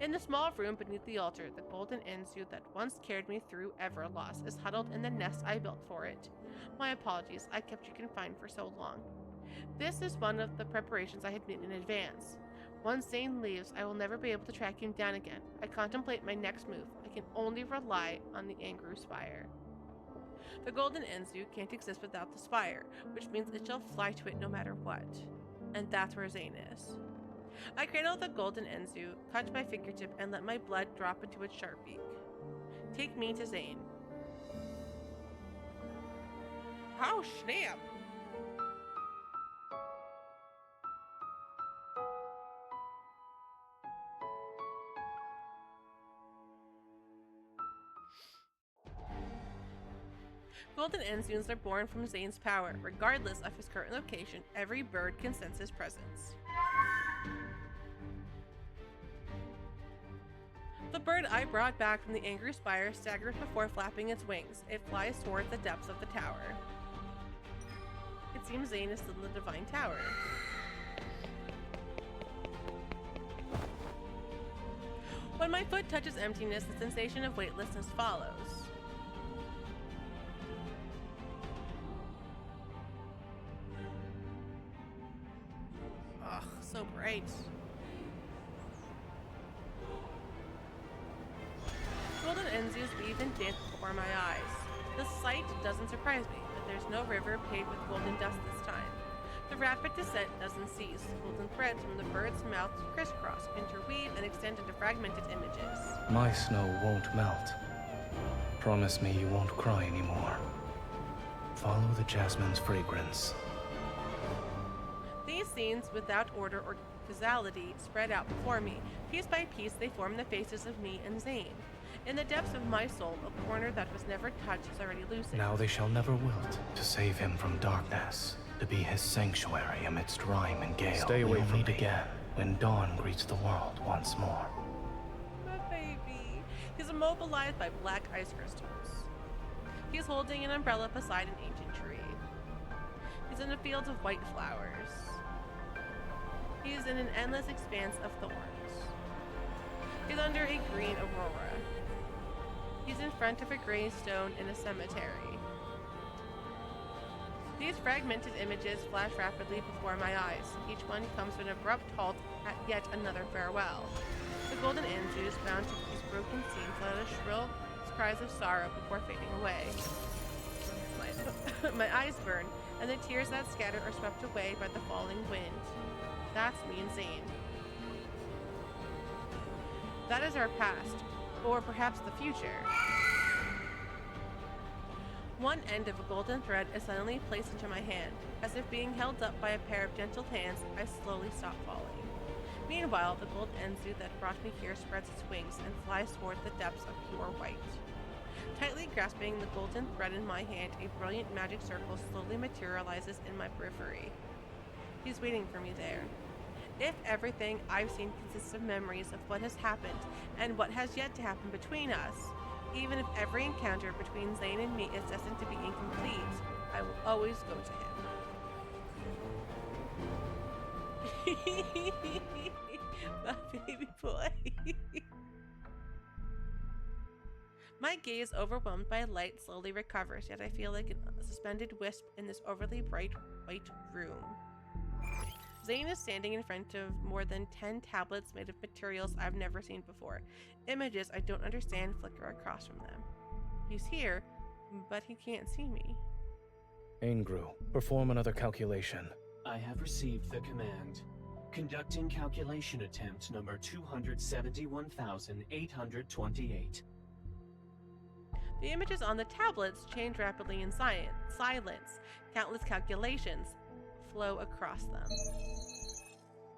In the small room beneath the altar, the golden Enzu that once carried me through Everlost is huddled in the nest I built for it. My apologies, I kept you confined for so long. This is one of the preparations I had made in advance. Once Zayne leaves, I will never be able to track him down again. I contemplate my next move. I can only rely on the Angru Spire. The golden Enzu can't exist without the spire, which means it shall fly to it no matter what. And that's where Zayne is. I cradle the golden Enzu, touch my fingertip, and let my blood drop into its sharp beak. Take me to Zayne. Oh, snap! Golden Enzuns are born from Zayne's power. Regardless of his current location, every bird can sense his presence. The bird I brought back from the angry spire staggers before flapping its wings. It flies toward the depths of the tower. It seems Zayne is still in the Divine Tower. When my foot touches emptiness, the sensation of weightlessness follows. Ugh, so bright. Golden Enzus weave and dance before my eyes. The sight doesn't surprise me, but there's no river paved with golden dust this time. The rapid descent doesn't cease. Golden threads from the bird's mouth crisscross, interweave, and extend into fragmented images. My snow won't melt. Promise me you won't cry anymore. Follow the jasmine's fragrance. These scenes, without order or causality, spread out before me. Piece by piece, they form the faces of me and Zayne. In the depths of my soul, a corner that was never touched is already loosened. Now they shall never wilt. To save him from darkness, to be his sanctuary amidst rime and gale. Stay away from me again when dawn greets the world once more. My baby. He's immobilized by black ice crystals. He's holding an umbrella beside an ancient tree. He's in a field of white flowers. He is in an endless expanse of thorns. He's under a green aurora. He's in front of a gray stone in a cemetery. These fragmented images flash rapidly before my eyes. Each one comes to an abrupt halt at yet another farewell. The golden Anzus bound to these broken scenes let out shrill cries of sorrow before fading away. My eyes burn, and the tears that scatter are swept away by the falling wind. That's me and Zayne. That is our past, or perhaps the future. One end of a golden thread is suddenly placed into my hand. As if being held up by a pair of gentle hands, I slowly stop falling. Meanwhile, the gold Anzu that brought me here spreads its wings and flies toward the depths of pure white. Tightly grasping the golden thread in my hand, a brilliant magic circle slowly materializes in my periphery. He's waiting for me there. If everything I've seen consists of memories of what has happened and what has yet to happen between us, even if every encounter between Zayne and me is destined to be incomplete, I will always go to him. My baby boy. My gaze, overwhelmed by light, slowly recovers, yet I feel like a suspended wisp in this overly bright white room. Zayne is standing in front of more than 10 tablets made of materials I've never seen before. Images I don't understand flicker across from them. He's here, but he can't see me. Aingru, perform another calculation. I have received the command. Conducting calculation attempt number 271,828. The images on the tablets change rapidly in silence. Countless calculations flow across them.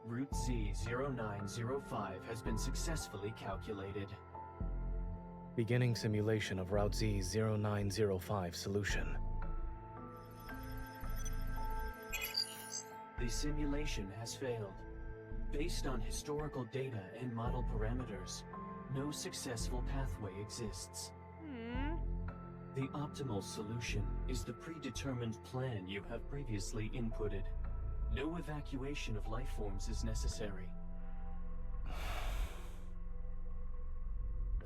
Root Z0905 has been successfully calculated. Beginning simulation of Route Z0905 solution. The simulation has failed. Based on historical data and model parameters, no successful pathway exists. The optimal solution is the predetermined plan you have previously inputted. No evacuation of life forms is necessary.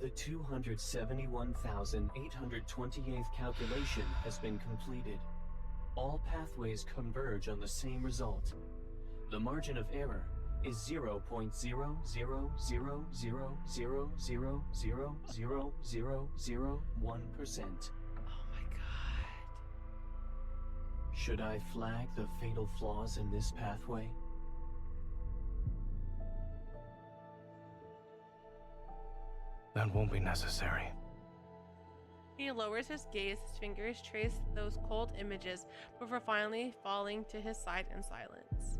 The 271,828th calculation has been completed. All pathways converge on the same result. The margin of error is 0.00000000001%. Should I flag the fatal flaws in this pathway? That won't be necessary. He lowers his gaze, his fingers trace those cold images before finally falling to his side in silence.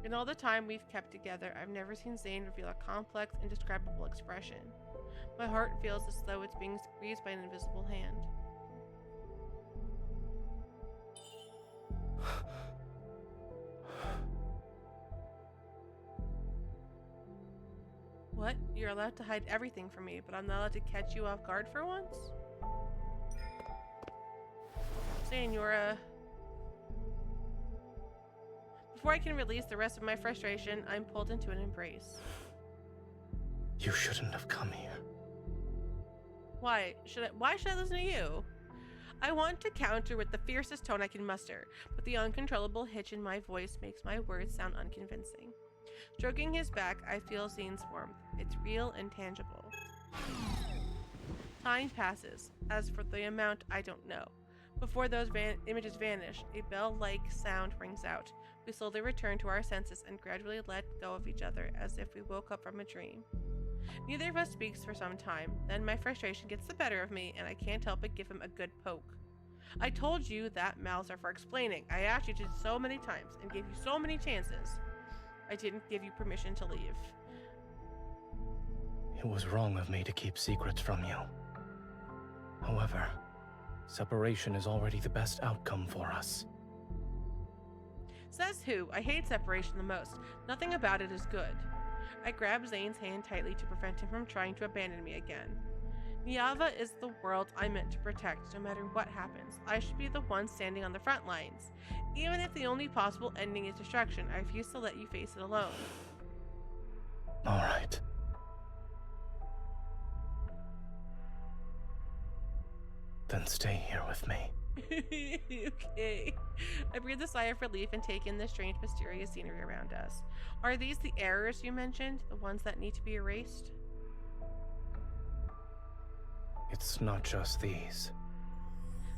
In all the time we've kept together, I've never seen Zayne reveal a complex, indescribable expression. My heart feels as though it's being squeezed by an invisible hand. What? You're allowed to hide everything from me, but I'm not allowed to catch you off guard for once? Zayne, Before I can release the rest of my frustration, I'm pulled into an embrace. You shouldn't have come here. Why should I listen to you? I want to counter with the fiercest tone I can muster, but the uncontrollable hitch in my voice makes my words sound unconvincing. Stroking his back, I feel Zayne's warmth. It's real and tangible. Time passes. As for the amount, I don't know. Before those images vanish, a bell-like sound rings out. We slowly return to our senses and gradually let go of each other as if we woke up from a dream. Neither of us speaks for some time. Then my frustration gets the better of me, and I can't help but give him a good poke. I told you that mouths are for explaining. I asked you to so many times and gave you so many chances. I didn't give you permission to leave. It was wrong of me to keep secrets from you. However, separation is already the best outcome for us. Says who? I hate separation the most. Nothing about it is good. I grab Zayne's hand tightly to prevent him from trying to abandon me again. Niava is the world I'm meant to protect, no matter what happens. I should be the one standing on the front lines. Even if the only possible ending is destruction, I refuse to let you face it alone. All right. Then stay here with me. Okay. I breathe a sigh of relief and take in the strange, mysterious scenery around us. Are these the errors you mentioned? The ones that need to be erased? It's not just these.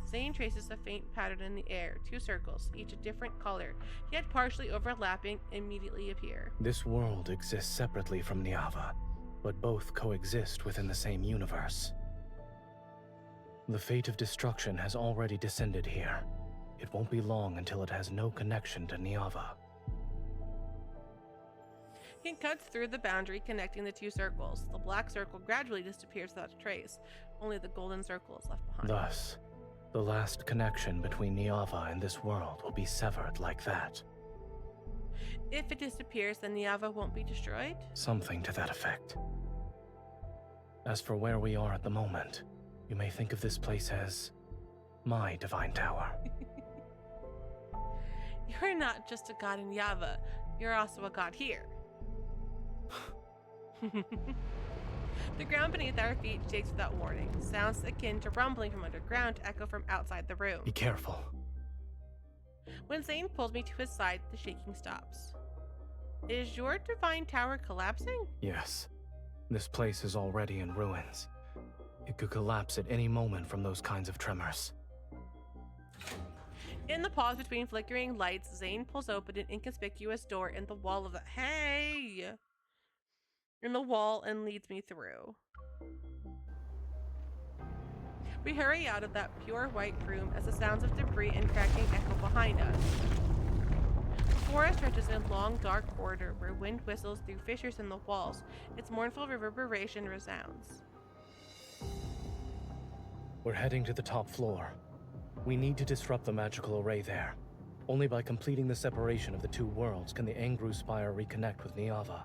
Zayne traces a faint pattern in the air. 2 circles, each a different color, yet partially overlapping, immediately appear. This world exists separately from Niava, but both coexist within the same universe. The fate of destruction has already descended here. It won't be long until it has no connection to Niava. He cuts through the boundary connecting the 2 circles. The black circle gradually disappears without a trace. Only the golden circle is left behind. Thus, the last connection between Niava and this world will be severed like that. If it disappears, then Niava won't be destroyed? Something to that effect. As for where we are at the moment, you may think of this place as my divine tower. You're not just a god in Yava, you're also a god here. The ground beneath our feet shakes without warning. Sounds akin to rumbling from underground echo from outside the room. Be careful. When Zayne pulls me to his side, the shaking stops. Is your divine tower collapsing? Yes. This place is already in ruins. It could collapse at any moment from those kinds of tremors. In the pause between flickering lights, Zayne pulls open an inconspicuous door in the wall of the in the wall and leads me through. We hurry out of that pure white room as the sounds of debris and cracking echo behind us. Before us stretches a long, dark corridor where wind whistles through fissures in the walls. Its mournful reverberation resounds. We're heading to the top floor. We need to disrupt the magical array there. Only by completing the separation of the 2 worlds can the Angru Spire reconnect with Niava.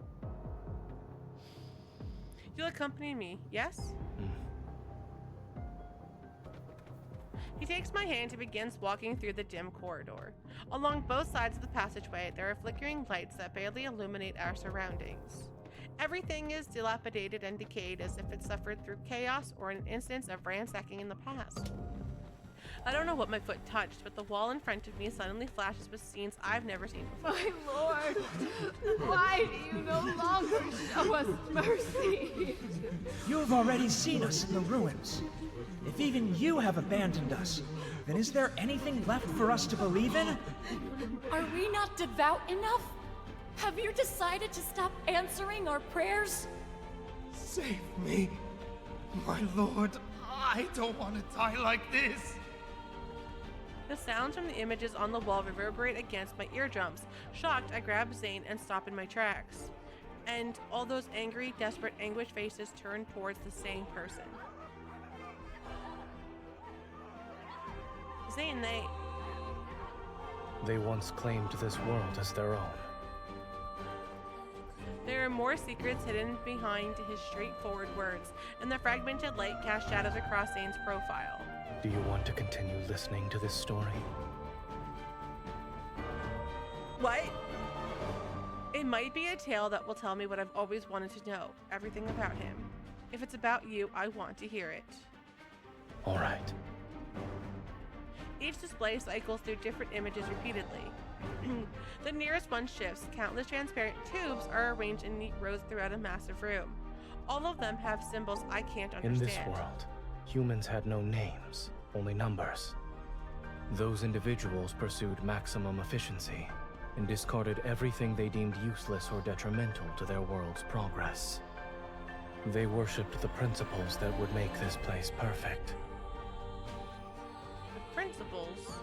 You'll accompany me, yes? He takes my hand and begins walking through the dim corridor. Along both sides of the passageway, there are flickering lights that barely illuminate our surroundings. Everything is dilapidated and decayed as if it suffered through chaos or an instance of ransacking in the past. I don't know what my foot touched, but the wall in front of me suddenly flashes with scenes I've never seen before. My lord, why do you no longer show us mercy? You have already seen us in the ruins. If even you have abandoned us, then is there anything left for us to believe in? Are we not devout enough? Have you decided to stop answering our prayers? Save me, my lord. I don't want to die like this. The sounds from the images on the wall reverberate against my eardrums. Shocked, I grab Zayne and stop in my tracks. And all those angry, desperate, anguished faces turn towards the same person. Zayne, They once claimed this world as their own. There are more secrets hidden behind his straightforward words, and the fragmented light casts shadows across Zayne's profile. Do you want to continue listening to this story? What? It might be a tale that will tell me what I've always wanted to know, everything about him. If it's about you, I want to hear it. All right. Each display cycles through different images repeatedly. The nearest one shifts. Countless transparent tubes are arranged in neat rows throughout a massive room. All of them have symbols I can't understand. In this world, humans had no names, only numbers. Those individuals pursued maximum efficiency and discarded everything they deemed useless or detrimental to their world's progress. They worshipped the principles that would make this place perfect. The principles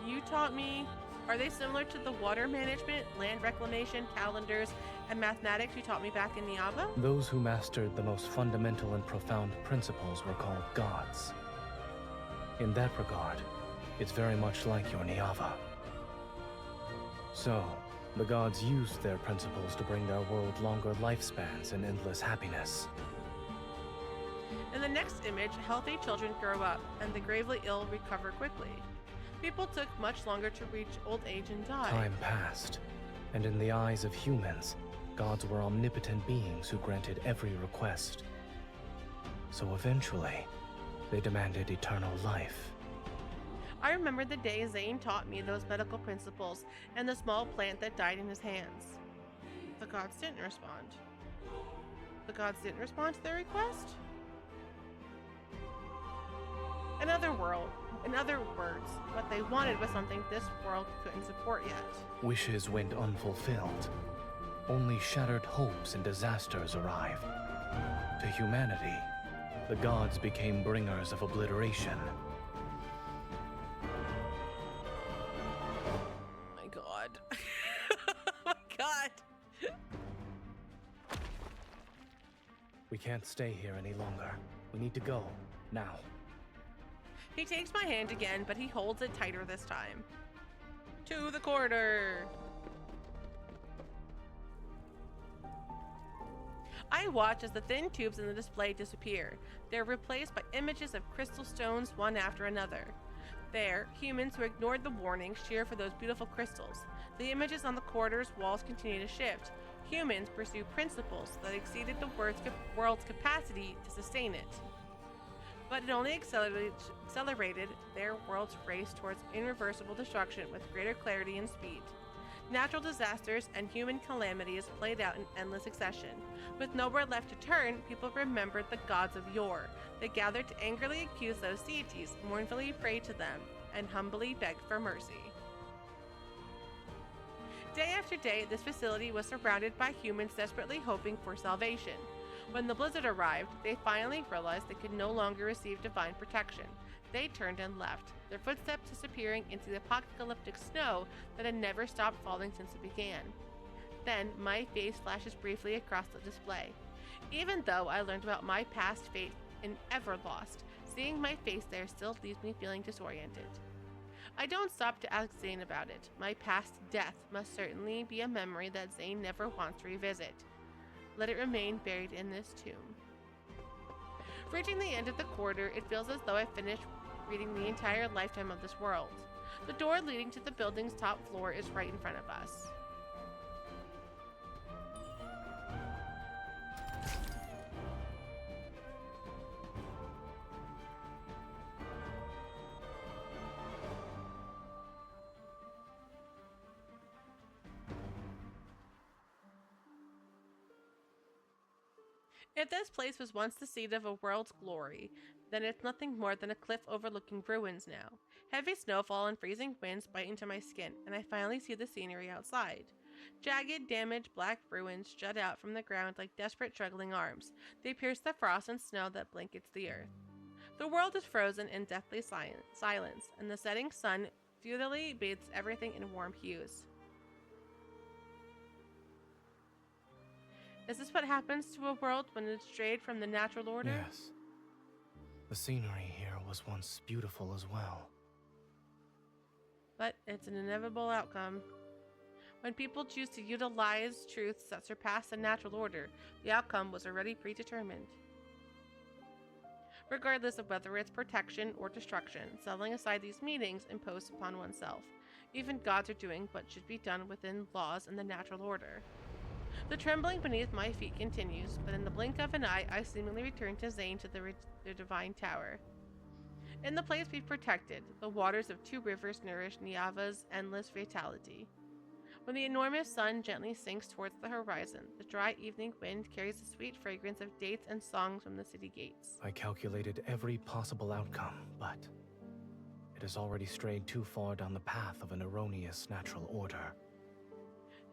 you taught me, are they similar to the water management, land reclamation, calendars, and mathematics you taught me back in Niava? Those who mastered the most fundamental and profound principles were called gods. In that regard, it's very much like your Niava. So, the gods used their principles to bring their world longer lifespans and endless happiness. In the next image, healthy children grow up, and the gravely ill recover quickly. People took much longer to reach old age and die. Time passed, and in the eyes of humans, gods were omnipotent beings who granted every request. So eventually, they demanded eternal life. I remember the day Zayne taught me those medical principles and the small plant that died in his hands. The gods didn't respond. The gods didn't respond to their request? In other words, what they wanted was something this world couldn't support yet. Wishes went unfulfilled. Only shattered hopes and disasters arrived. To humanity, the gods became bringers of obliteration. My god. Oh my god. We can't stay here any longer. We need to go, now. He takes my hand again, but he holds it tighter this time. To the corridor. I watch as the thin tubes in the display disappear. They're replaced by images of crystal stones one after another. There, humans who ignored the warnings cheer for those beautiful crystals. The images on the corridor's walls continue to shift. Humans pursue principles that exceeded the world's capacity to sustain it. But it only accelerated their world's race towards irreversible destruction with greater clarity and speed. Natural disasters and human calamities played out in endless succession. With nowhere left to turn, people remembered the gods of yore. They gathered to angrily accuse those deities, mournfully prayed to them, and humbly begged for mercy. Day after day, this facility was surrounded by humans desperately hoping for salvation. When the blizzard arrived, they finally realized they could no longer receive divine protection. They turned and left, their footsteps disappearing into the apocalyptic snow that had never stopped falling since it began. Then, my face flashes briefly across the display. Even though I learned about my past fate in Everlost, seeing my face there still leaves me feeling disoriented. I don't stop to ask Zayne about it. My past death must certainly be a memory that Zayne never wants to revisit. Let it remain buried in this tomb. Reaching the end of the corridor, it feels as though I've finished reading the entire lifetime of this world. The door leading to the building's top floor is right in front of us. If this place was once the seat of a world's glory, then it's nothing more than a cliff overlooking ruins now. Heavy snowfall and freezing winds bite into my skin, and I finally see the scenery outside. Jagged, damaged black ruins jut out from the ground like desperate struggling arms. They pierce the frost and snow that blankets the earth. The world is frozen in deathly silence, and the setting sun futilely bathes everything in warm hues. Is this what happens to a world when it's strayed from the natural order? Yes. The scenery here was once beautiful as well. But it's an inevitable outcome. When people choose to utilize truths that surpass the natural order, the outcome was already predetermined. Regardless of whether it's protection or destruction, setting aside these meanings imposed upon oneself. Even gods are doing what should be done within laws and the natural order. The trembling beneath my feet continues, but in the blink of an eye, I seemingly return to Zayne to the divine tower. In the place we've protected, the waters of two rivers nourish Niava's endless vitality. When the enormous sun gently sinks towards the horizon, the dry evening wind carries the sweet fragrance of dates and songs from the city gates. I calculated every possible outcome, but it has already strayed too far down the path of an erroneous natural order.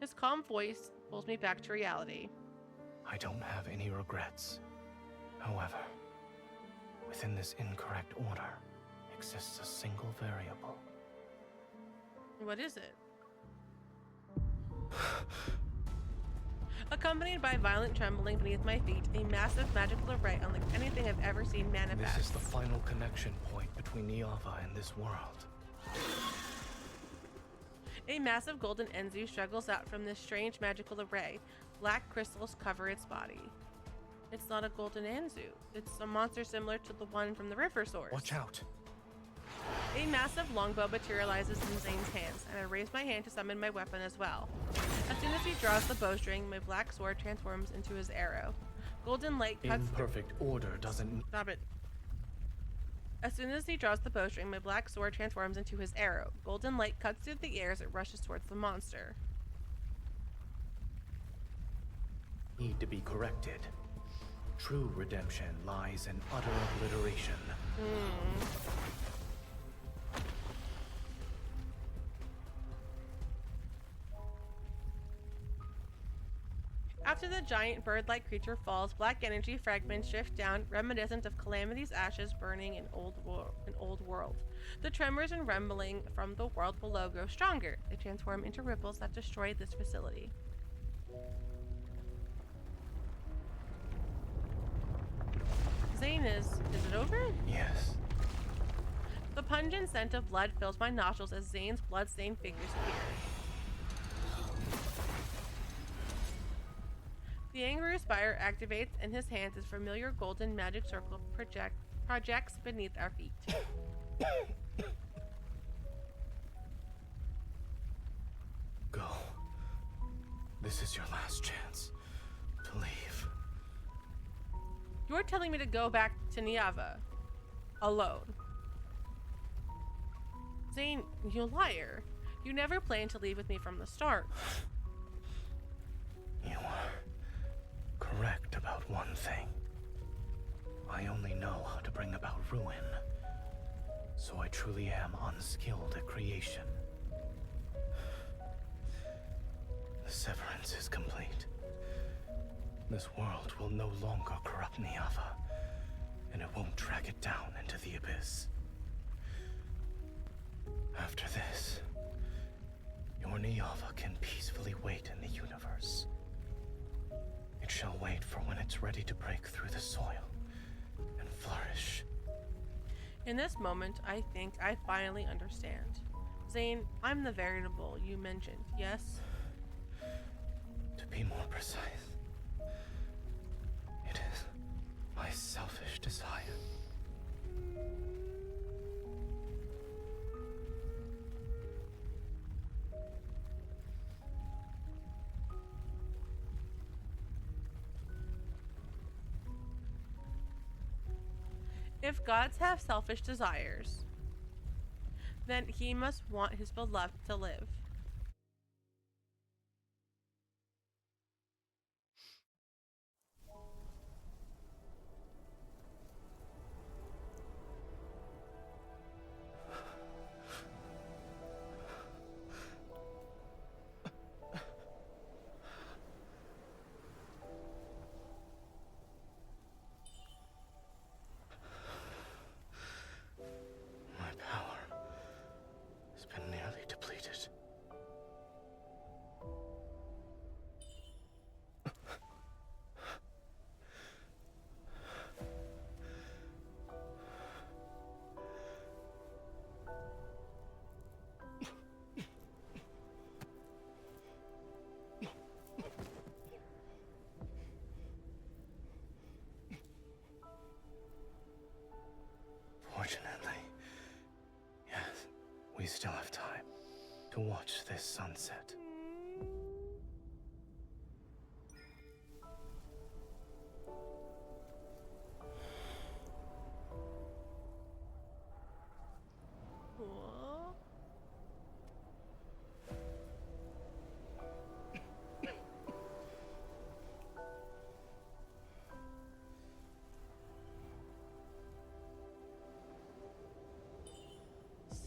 His calm voice pulls me back to reality. I don't have any regrets. However, within this incorrect order exists a single variable. What is it? Accompanied by violent trembling beneath my feet, a massive magical array unlike anything I've ever seen manifest. This is the final connection point between Niava and this world. A massive golden Enzu struggles out from this strange magical array. Black crystals cover its body. It's not a golden Enzu. It's a monster similar to the one from the river source. Watch out! A massive longbow materializes in Zayne's hands, and I raise my hand to summon my weapon as well. As soon as he draws the bowstring, my black sword transforms into his arrow. Golden light cuts Imperfect order doesn't... Stop it. As soon as he draws the bowstring, my black sword transforms into his arrow. Golden light cuts through the air as it rushes towards the monster. Need to be corrected. True redemption lies in utter obliteration. After the giant bird-like creature falls, black energy fragments drift down, reminiscent of Calamity's ashes burning in old world. The tremors and rumbling from the world below grow stronger. They transform into ripples that destroy this facility. Zayne, is it over? Yes. The pungent scent of blood fills my nostrils as Zayne's blood-stained figures appear. The Angry Spire activates, and his hands, his familiar golden magic circle projects beneath our feet. Go. This is your last chance to leave. You're telling me to go back to Niava. Alone. Zayne, you liar. You never planned to leave with me from the start. You are correct about one thing. I only know how to bring about ruin, so I truly am unskilled at creation. The severance is complete. This world will no longer corrupt Niava, and it won't drag it down into the abyss. After this, your Niava can peacefully wait in the universe. It shall wait for when it's ready to break through the soil and flourish. In this moment, I think I finally understand. Zayne, I'm the variable you mentioned, yes? To be more precise, it is my selfish desire. If gods have selfish desires, then he must want his beloved to live. My power has been nearly depleted. Fortunately, yes, we still have time to watch this sunset. Cool.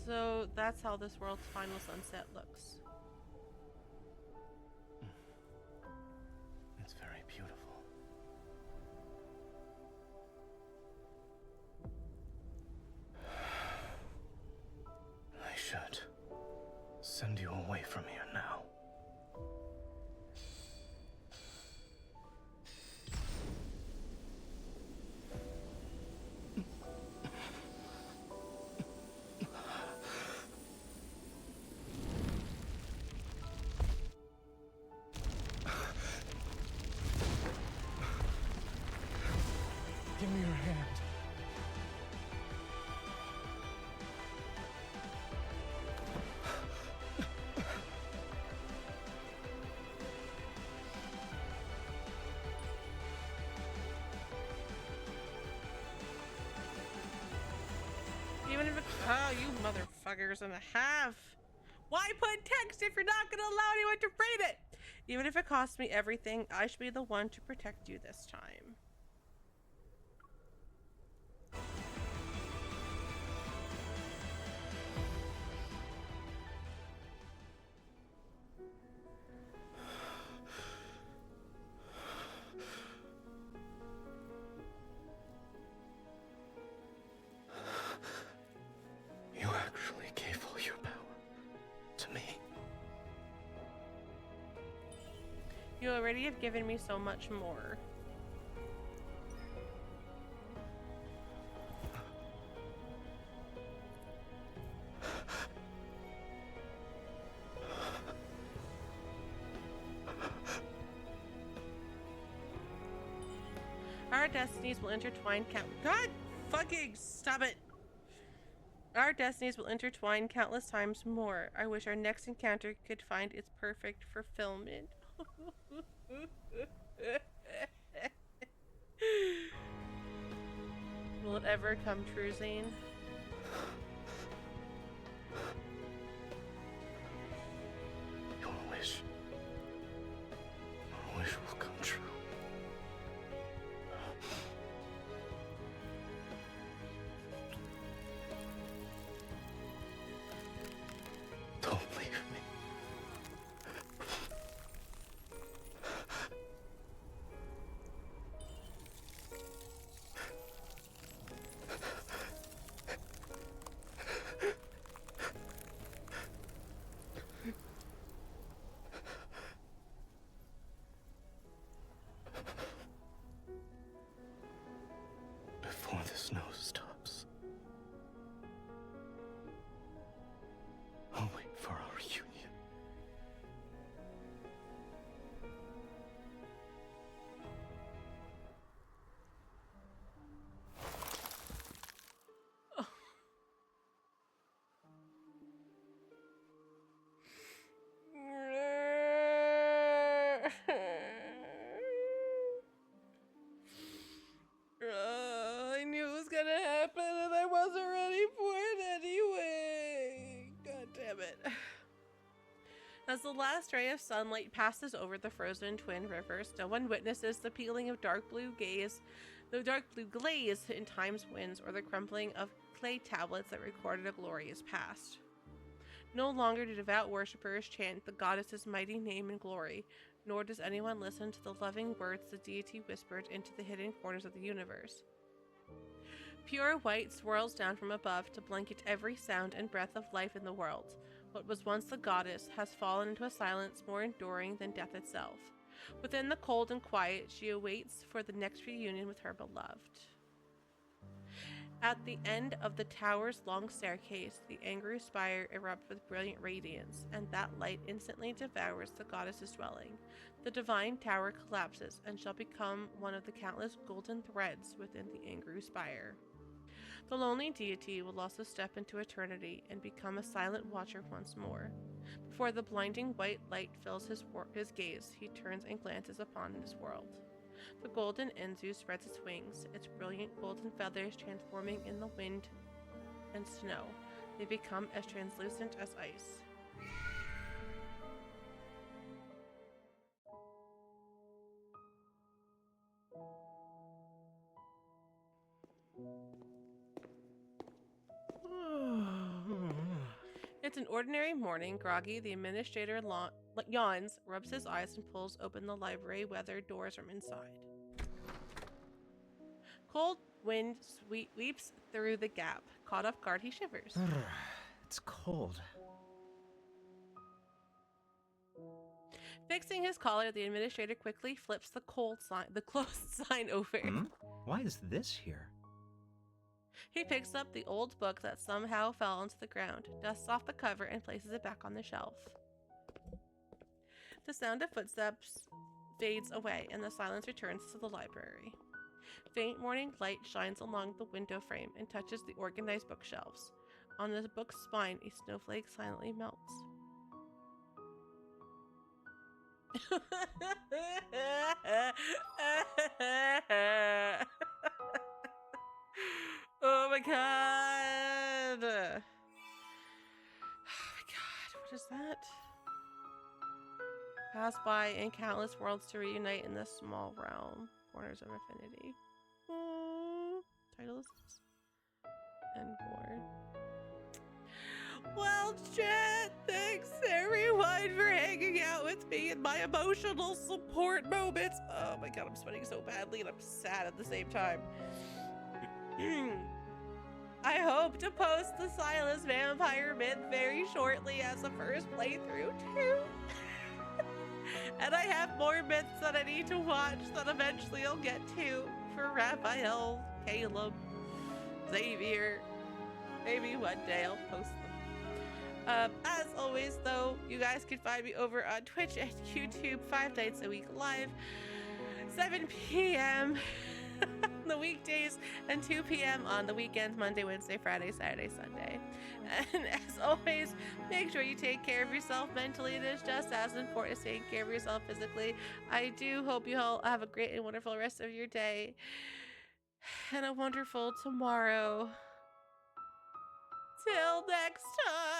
So that's how this world's final sunset looks. It's very beautiful. I should send you away from here now. Give me your hand. Oh, you motherfuckers and a half. Why put text if you're not gonna allow anyone to read it? Even if it costs me everything, I should be the one to protect you this time. You actually gave all your power to me. You already have given me so much more. Our destinies will intertwine God fucking stop it! Our destinies will intertwine countless times more. I wish our next encounter could find its perfect fulfillment. Will it ever come true, Zayne? Your wish will come true. Don't leave me. Before the snow stops, I'll wait for our reunion. I knew it was gonna happen and I wasn't ready for it anyway. God damn it. As the last ray of sunlight passes over the frozen twin rivers, no one witnesses the peeling of dark blue glaze in time's winds, or the crumpling of clay tablets that recorded a glorious past. No longer do devout worshippers chant the goddess's mighty name and glory, nor does anyone listen to the loving words the deity whispered into the hidden corners of the universe. Pure white swirls down from above to blanket every sound and breath of life in the world. What was once the goddess has fallen into a silence more enduring than death itself. Within the cold and quiet, she awaits for the next reunion with her beloved. At the end of the tower's long staircase, the angry spire erupts with brilliant radiance, and that light instantly devours the goddess's dwelling. The divine tower collapses and shall become one of the countless golden threads within the angry spire. The lonely deity will also step into eternity and become a silent watcher once more. Before the blinding white light fills his gaze, he turns and glances upon this world. The golden Enzu spreads its wings, its brilliant golden feathers transforming in the wind and snow. They become as translucent as ice. It's an ordinary morning. Groggy, the administrator, yawns, rubs his eyes, and pulls open the library weathered doors from inside. Cold wind sweeps through the gap. Caught off guard, he shivers. It's cold. Fixing his collar, the administrator quickly flips the closed sign over. Why is this here? He picks up the old book that somehow fell onto the ground, dusts off the cover, and places it back on the shelf. The sound of footsteps fades away, and the silence returns to the library. Faint morning light shines along the window frame and touches the organized bookshelves. On the book's spine, a snowflake silently melts. Oh my god! god. Oh my god, what is that? Pass by in countless worlds to reunite in this small realm. Corners of Affinity. Oh, title is and board. Well, chat, thanks everyone for hanging out with me in my emotional support moments. Oh my god, I'm sweating so badly and I'm sad at the same time. I hope to post the Silas Vampire myth very shortly as a first playthrough too. And I have more myths that I need to watch that eventually I'll get to for Raphael, Caleb, Xavier. Maybe one day I'll post them. As always, though, you guys can find me over on Twitch and YouTube 5 nights a week live, 7 p.m. on the weekdays and 2 p.m. on the weekends, Monday, Wednesday, Friday, Saturday, Sunday. And as always, make sure you take care of yourself mentally. It is just as important as taking care of yourself physically. I do hope you all have a great and wonderful rest of your day and a wonderful tomorrow. Till next time.